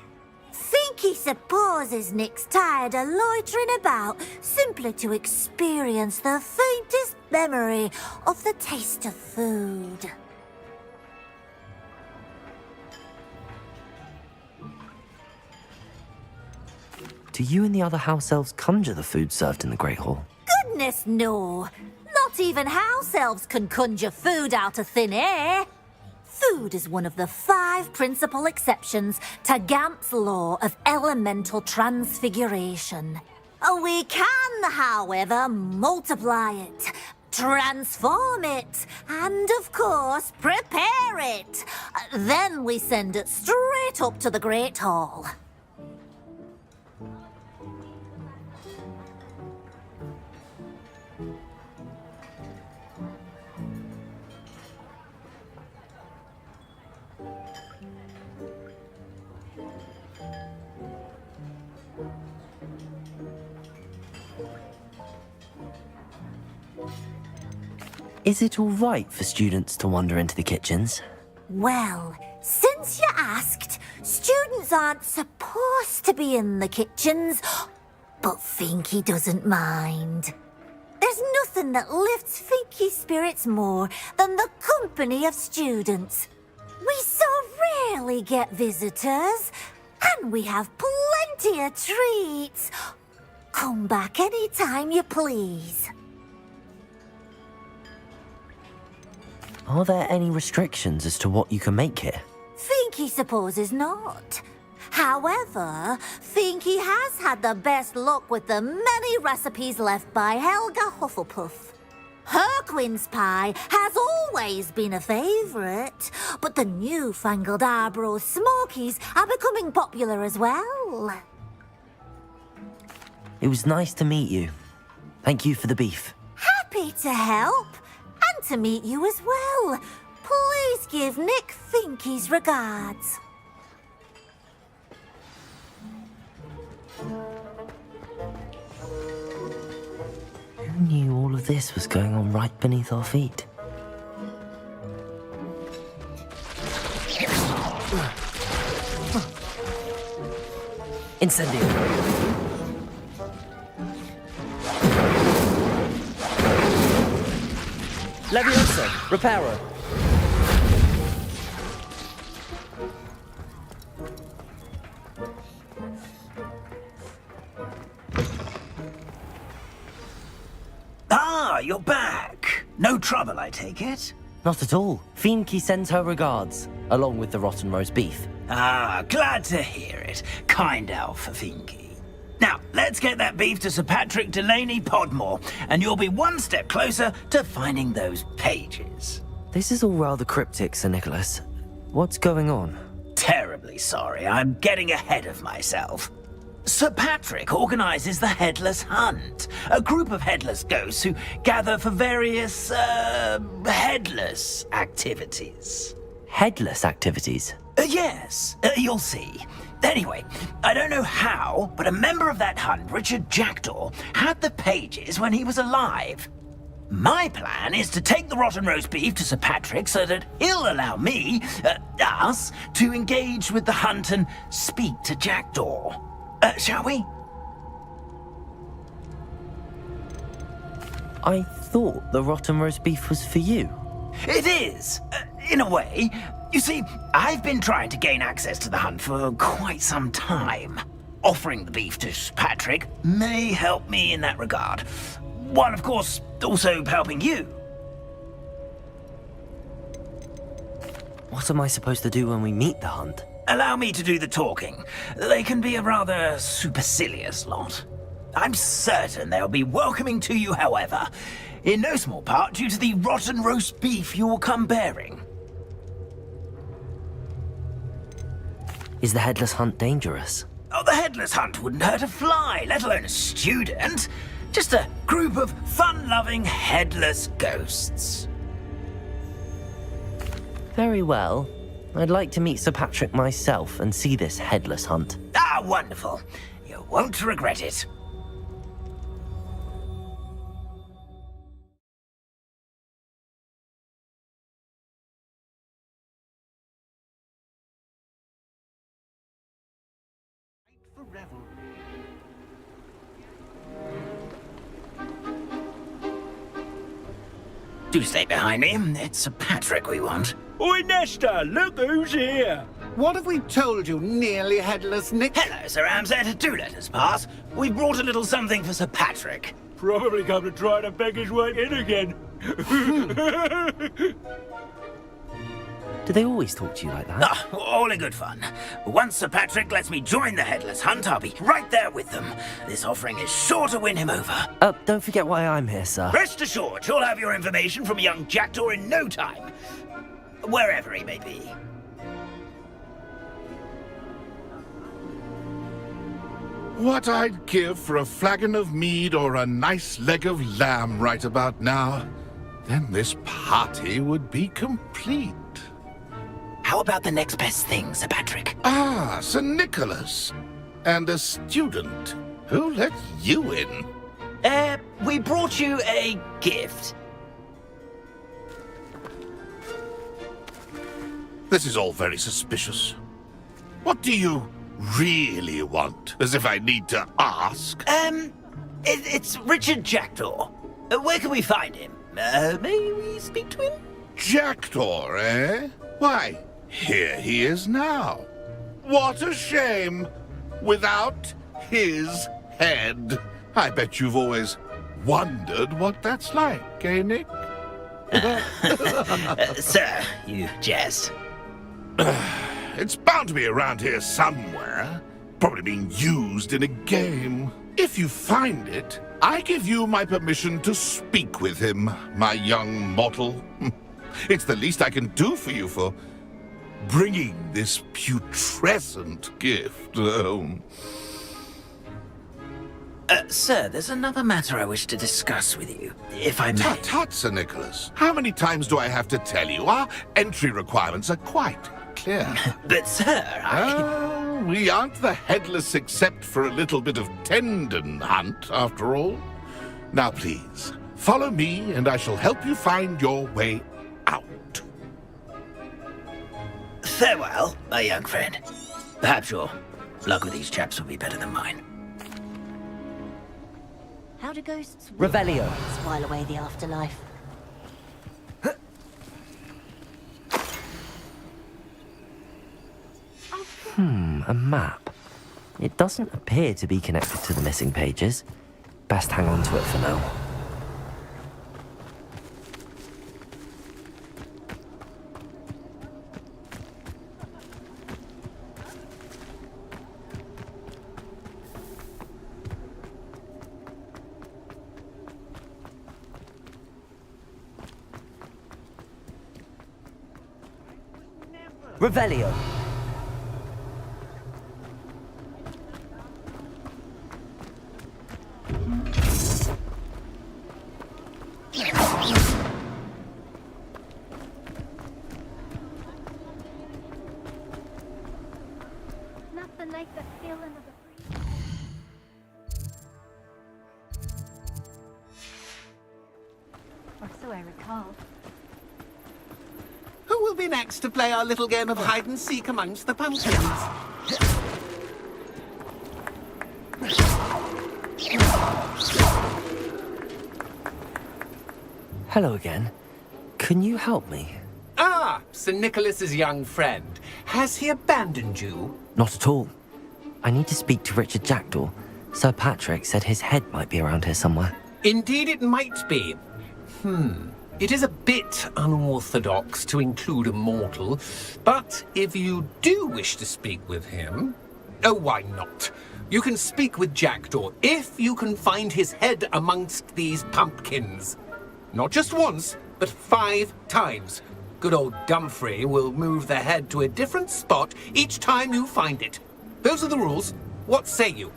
Think he supposes Nick's tired of loitering about simply to experience the faintest memory of the taste of food. Do you and the other house elves conjure the food served in the Great Hall? Goodness, no. Not even house elves can conjure food out of thin air. Food is one of the 5 principal exceptions to Gamp's law of elemental transfiguration. We can, however, multiply it, transform it, and, of course, prepare it. Then we send it straight up to the Great Hall. Is it all right for students to wander into the kitchens? Well, since you asked, students aren't supposed to be in the kitchens, but Finky doesn't mind. There's nothing that lifts Finky's spirits more than the company of students. We so rarely get visitors, and we have plenty of treats. Come back any time you please. Are there any restrictions as to what you can make here? Finky supposes not. However, Finky has had the best luck with the many recipes left by Helga Hufflepuff. Her quince pie has always been a favourite, but the newfangled Arbroath Smokies are becoming popular as well. It was nice to meet you. Thank you for the beef. Happy to help, and to meet you as well. Please give Nick Finky's regards. Who knew all of this was going on right beneath our feet? Incendio! Leviosa! Reparo! Ah, you're back. No trouble, I take it? Not at all. Finky sends her regards, along with the rotten roast beef. Ah, glad to hear it. Kind elf for Finky. Now, let's get that beef to Sir Patrick Delaney Podmore, and you'll be one step closer to finding those pages. This is all rather cryptic, Sir Nicholas. What's going on? Terribly sorry, I'm getting ahead of myself. Sir Patrick organises the Headless Hunt, a group of headless ghosts who gather for various, headless activities. Headless activities? Yes, you'll see. Anyway, I don't know how, but a member of that hunt, Richard Jackdaw, had the pages when he was alive. My plan is to take the rotten roast beef to Sir Patrick so that he'll allow me, us, to engage with the hunt and speak to Jackdaw. Shall we? I thought the rotten roast beef was for you. It is, in a way. You see, I've been trying to gain access to the hunt for quite some time. Offering the beef to Sir Patrick may help me in that regard. While, of course, also helping you. What am I supposed to do when we meet the hunt? Allow me to do the talking. They can be a rather supercilious lot. I'm certain they'll be welcoming to you, however, in no small part due to the rotten roast beef you will come bearing. Is the Headless Hunt dangerous? Oh, the Headless Hunt wouldn't hurt a fly, let alone a student. Just a group of fun-loving headless ghosts. Very well. I'd like to meet Sir Patrick myself and see this Headless Hunt. Ah, wonderful. You're You won't regret it. Do stay behind me. It's Sir Patrick we want. Oi, Nesta, look who's here. What have we told you, nearly headless Nick? Hello, Sir Ramsay. Do let us pass. We've brought a little something for Sir Patrick. Probably come to try to beg his way in again. Do they always talk to you like that? Ah, all in good fun. Once Sir Patrick lets me join the Headless Hunt, I'll be right there with them. This offering is sure to win him over. Don't forget why I'm here, sir. Rest assured, you'll have your information from young Jackdaw in no time. Wherever he may be. What I'd give for a flagon of mead or a nice leg of lamb right about now. Then this party would be complete. How about the next best thing, Sir Patrick? Ah, Sir Nicholas. And a student. Who let you in? We brought you a gift. This is all very suspicious. What do you really want? As if I need to ask. It's Richard Jackdaw. Where can we find him? May we speak to him? Jackdaw, eh? Why, here he is now. What a shame. Without his head. I bet you've always wondered what that's like, eh, Nick? Sir, you jest. It's bound to be around here somewhere. Probably being used in a game. If you find it, I give you my permission to speak with him, my young mortal. It's the least I can do for you for bringing this putrescent gift home. Sir, there's another matter I wish to discuss with you, if I may. Tut, tut, Sir Nicholas. How many times do I have to tell you? Our entry requirements are quite clear. But, sir, we aren't the headless except for a little bit of tendon hunt, after all. Now, please, follow me, and I shall help you find your way out. Farewell, my young friend. Perhaps your luck with these chaps will be better than mine. How do ghosts Revelio. while away the afterlife? A map. It doesn't appear to be connected to the missing pages. Best hang on to it for now. Revelio. Nothing like the feeling of the breeze. Or so I recall. Who will be next to play our little game of hide and seek amongst the pumpkins? Hello again. Can you help me? Ah, Sir Nicholas's young friend. Has he abandoned you? Not at all. I need to speak to Richard Jackdaw. Sir Patrick said his head might be around here somewhere. Indeed it might be. It is a bit unorthodox to include a mortal, but if you do wish to speak with him, oh, why not? You can speak with Jackdaw if you can find his head amongst these pumpkins. Not just once, but 5 times. Good old Dumfrey will move the head to a different spot each time you find it. Those are the rules. What say you?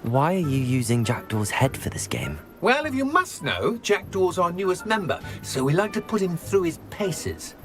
Why are you using Jackdaw's head for this game? Well, if you must know, Jackdaw's our newest member, so we like to put him through his paces.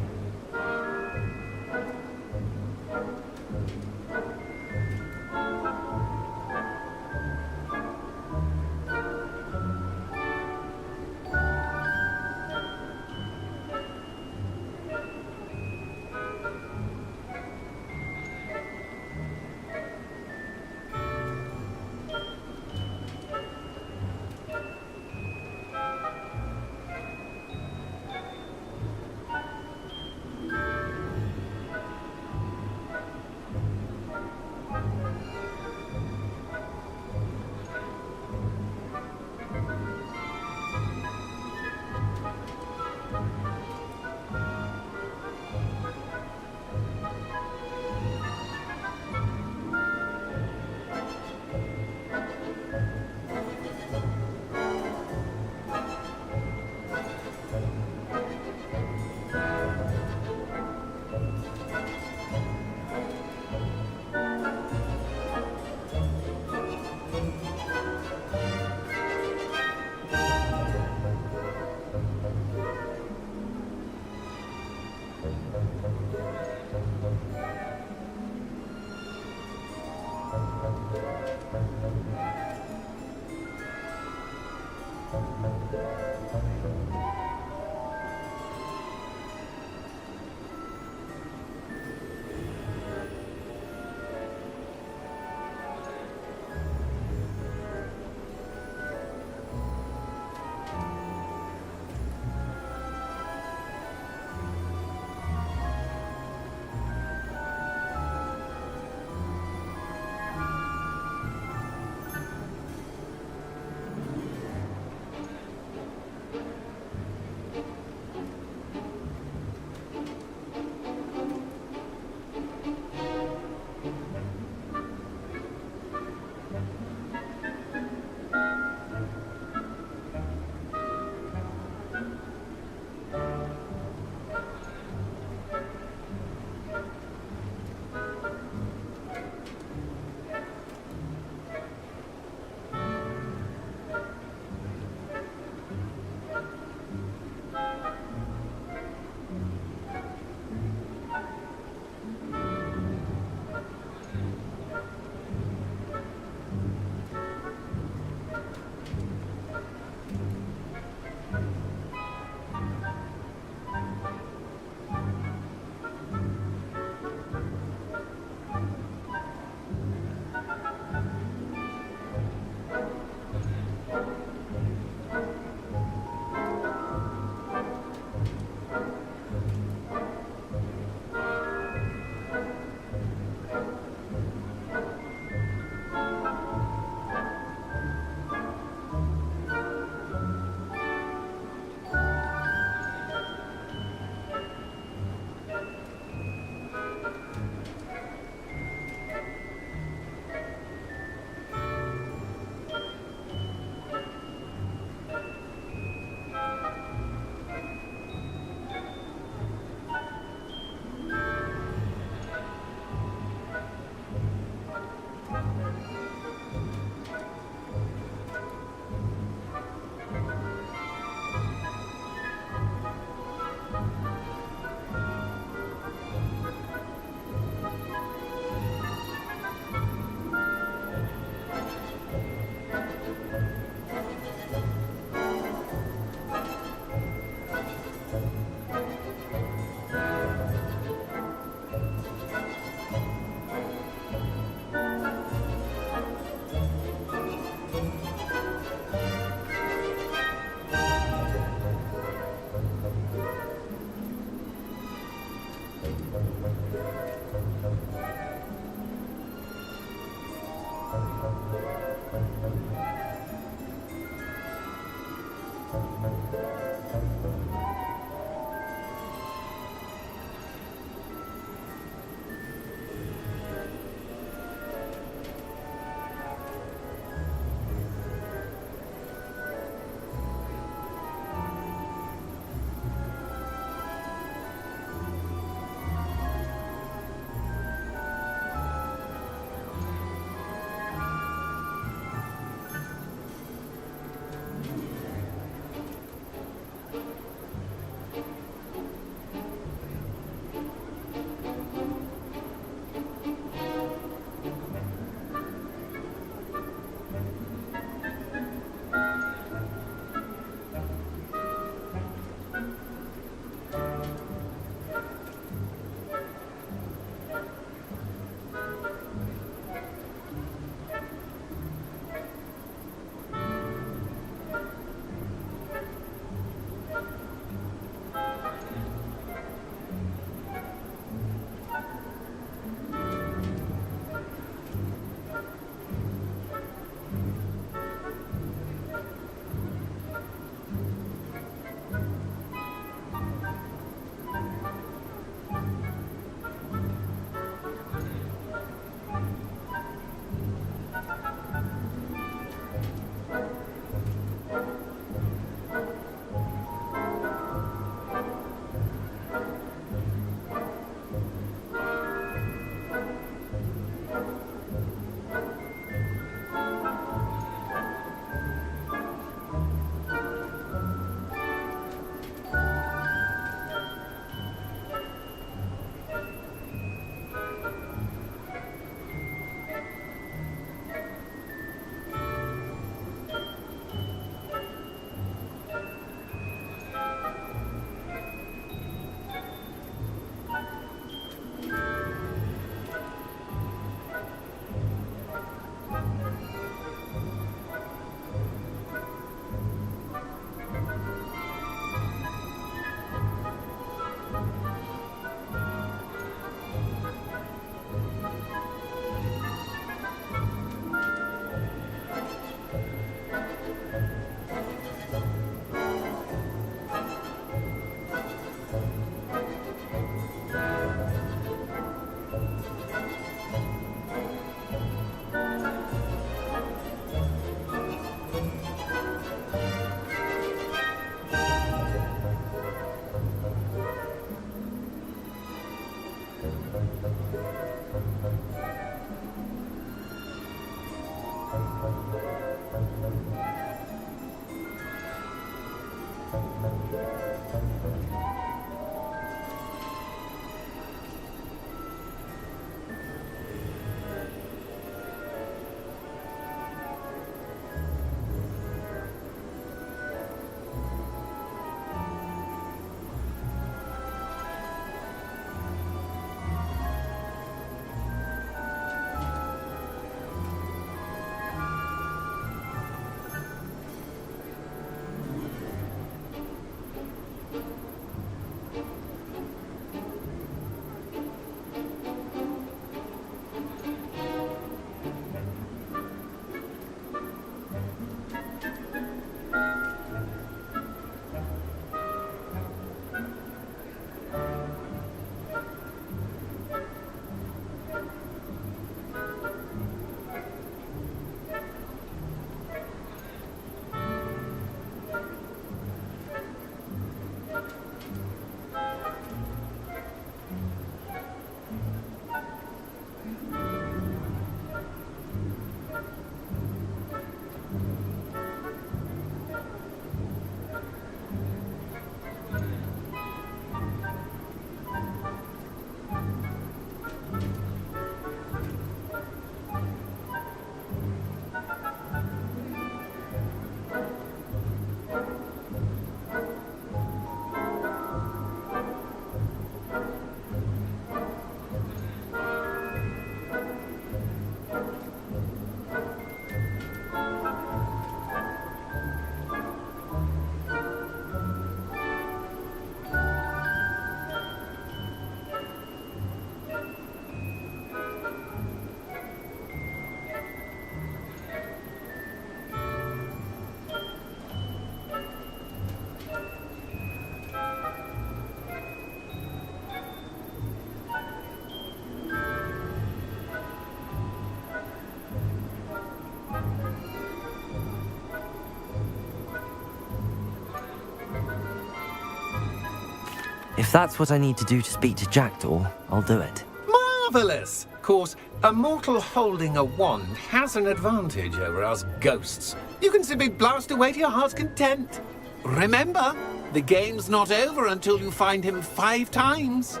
If that's what I need to do to speak to Jackdaw, I'll do it. Marvellous! Of course, a mortal holding a wand has an advantage over us ghosts. You can simply blast away to your heart's content. Remember, the game's not over until you find him 5 times.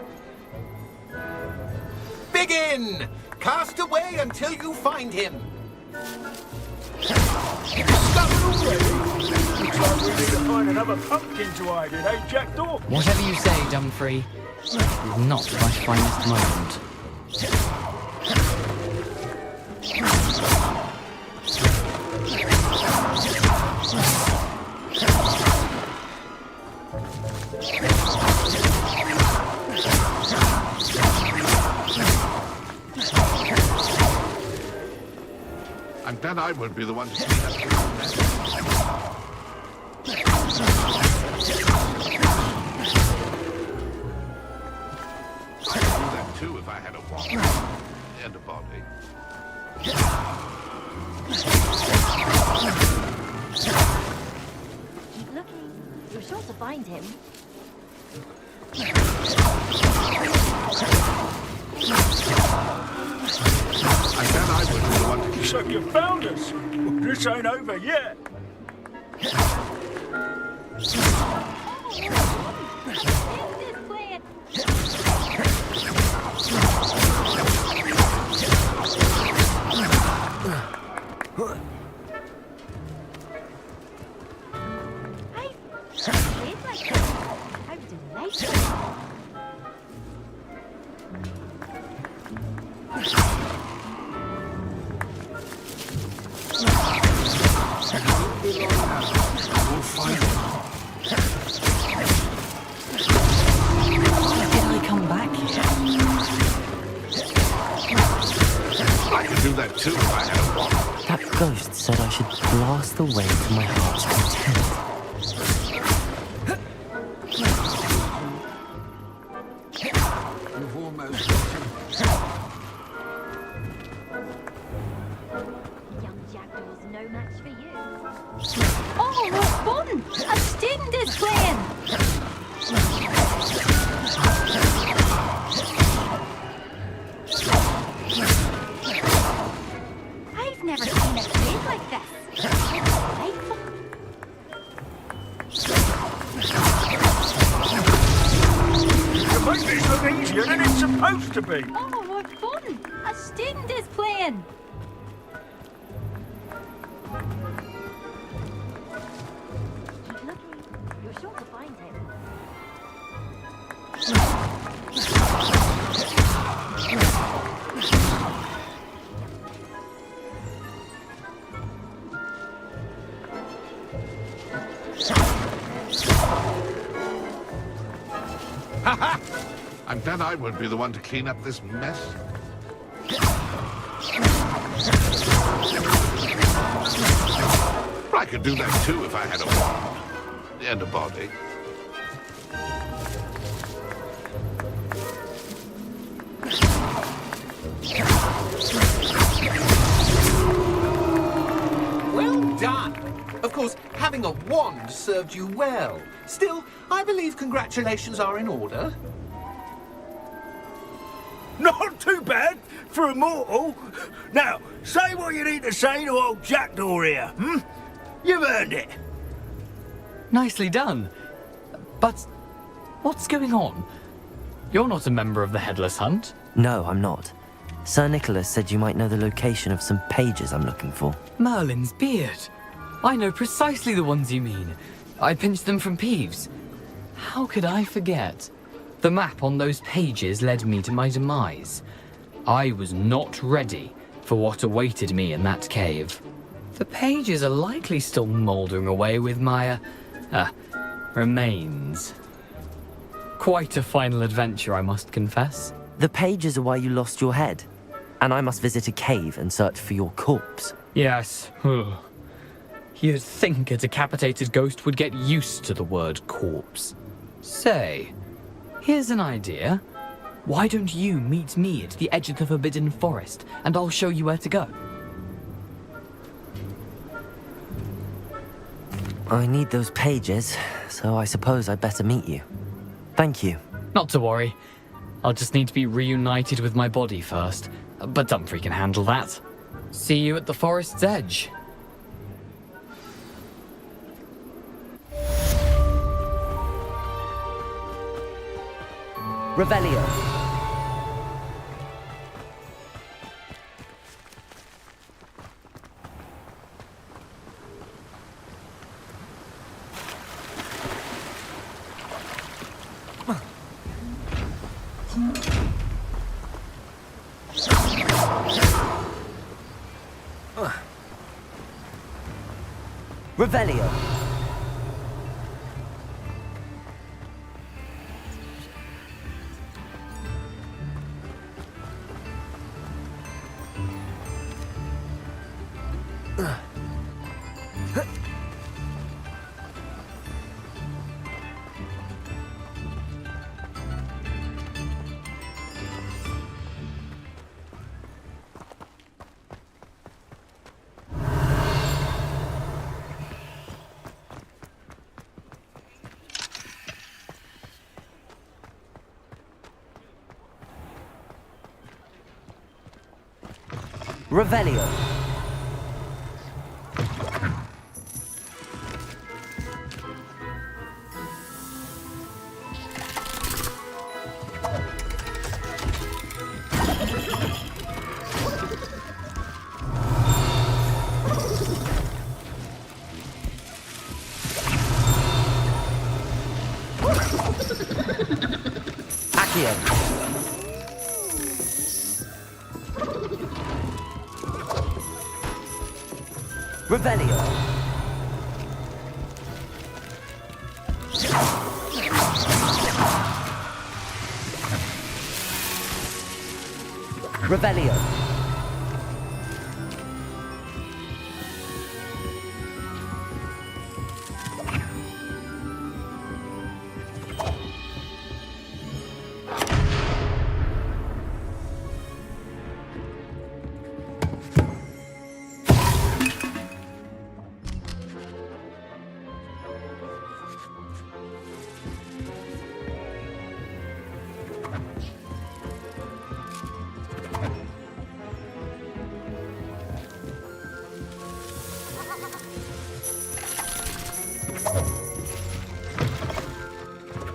Begin! Cast away until you find him. Looks like we need to find another pumpkin to hide in, eh, Jackdaw? Whatever you say, Dumfrey. Not my finest moment. I'm glad I won't be the one to clean up the mess. I'd do that too if I had a wand and a body. Keep looking. You're sure to find him. I said I would be the one to So you found us. Well, this ain't over yet. I could do that too if I had a wand. That ghost said I should blast away to my heart's content. You've almost got him. Young Jackdaw's no match for you. Oh, what fun! A student is playing! I've never seen a kid like this. Delightful. You make this look easier than it's supposed to be. Oh, what fun! A student is playing! Keep looking. You're sure to find him. Ha-ha! I'm glad I won't be the one to clean up this mess. I could do that too if I had a wand and a body. Well done. Of course, having a wand served you well. Still, I believe congratulations are in order. Not too bad for a mortal. Now, say what you need to say to old Jackdaw here, hmm? You've earned it. Nicely done. But what's going on? You're not a member of the Headless Hunt. No, I'm not. Sir Nicholas said you might know the location of some pages I'm looking for. Merlin's beard. I know precisely the ones you mean. I pinched them from Peeves. How could I forget? The map on those pages led me to my demise. I was not ready for what awaited me in that cave. The pages are likely still mouldering away with my, remains. Quite a final adventure, I must confess. The pages are why you lost your head, and I must visit a cave and search for your corpse. Yes. You'd think a decapitated ghost would get used to the word corpse. Say, here's an idea. Why don't you meet me at the edge of the Forbidden Forest, and I'll show you where to go? I need those pages, so I suppose I'd better meet you. Thank you. Not to worry. I'll just need to be reunited with my body first. But Dumfries can handle that. See you at the forest's edge. Revelio. Revelio. Revelio. Accio. Revelio. Revelio.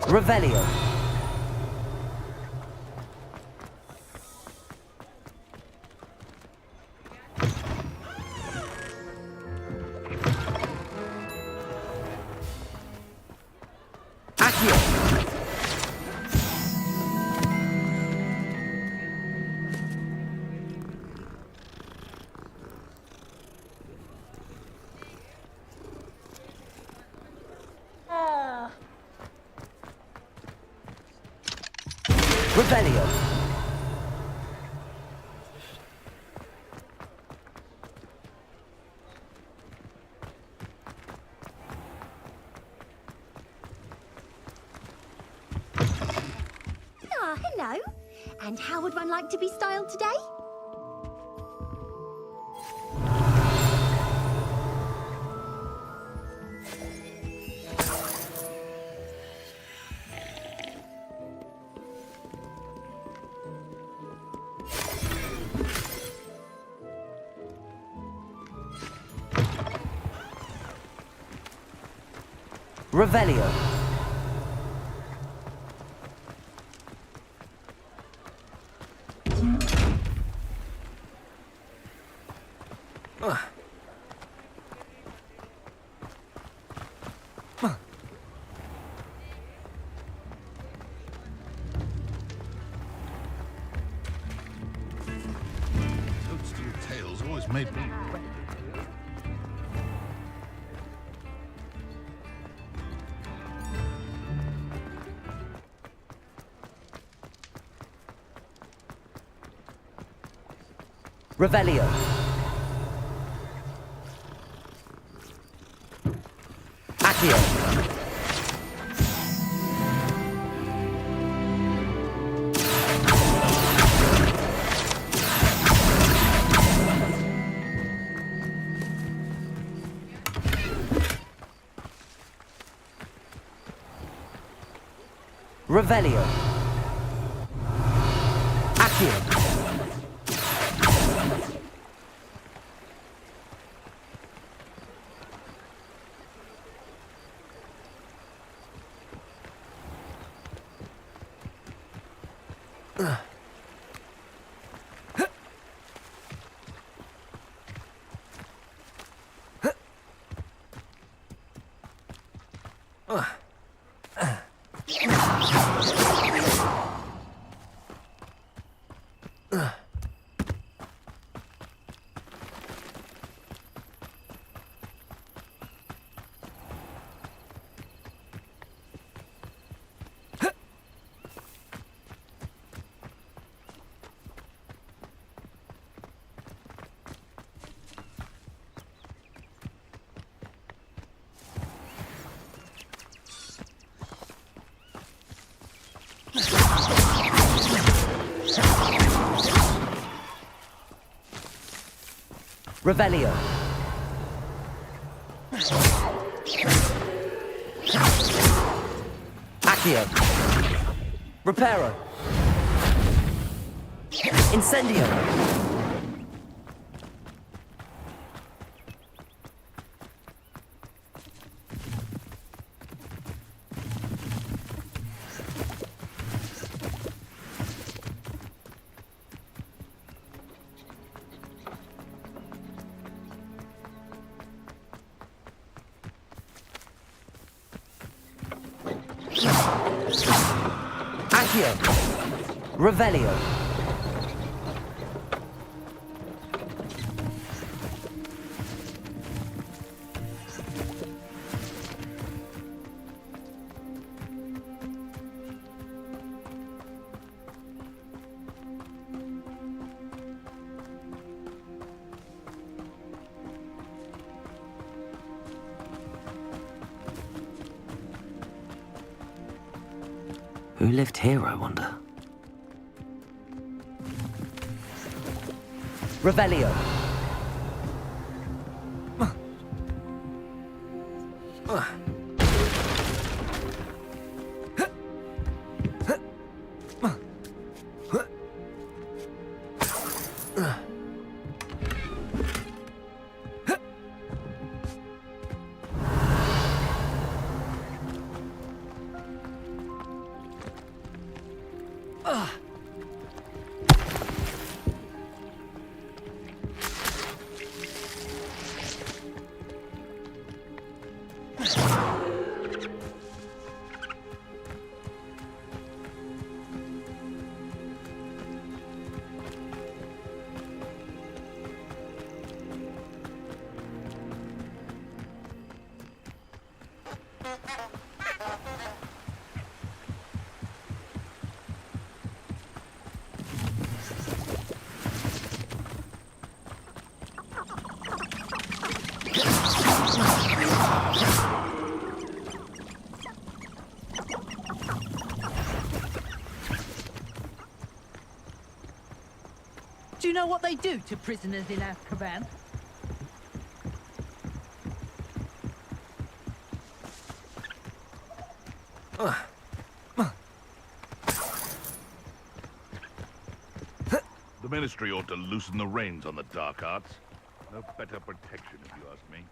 Revelio. Accio. Revelio. Ah, hello. And how would one like to be styled today? Revelio. Toadstool tails always made me. Revelio. Accio. Revelio. Accio. Revelio. Accio. Reparo. Incendio. Accio. Revelio. Who lived here, I wonder? Revelio. Do you know what they do to prisoners in Azkaban? The Ministry ought to loosen the reins on the dark arts. No better protection, if you ask me.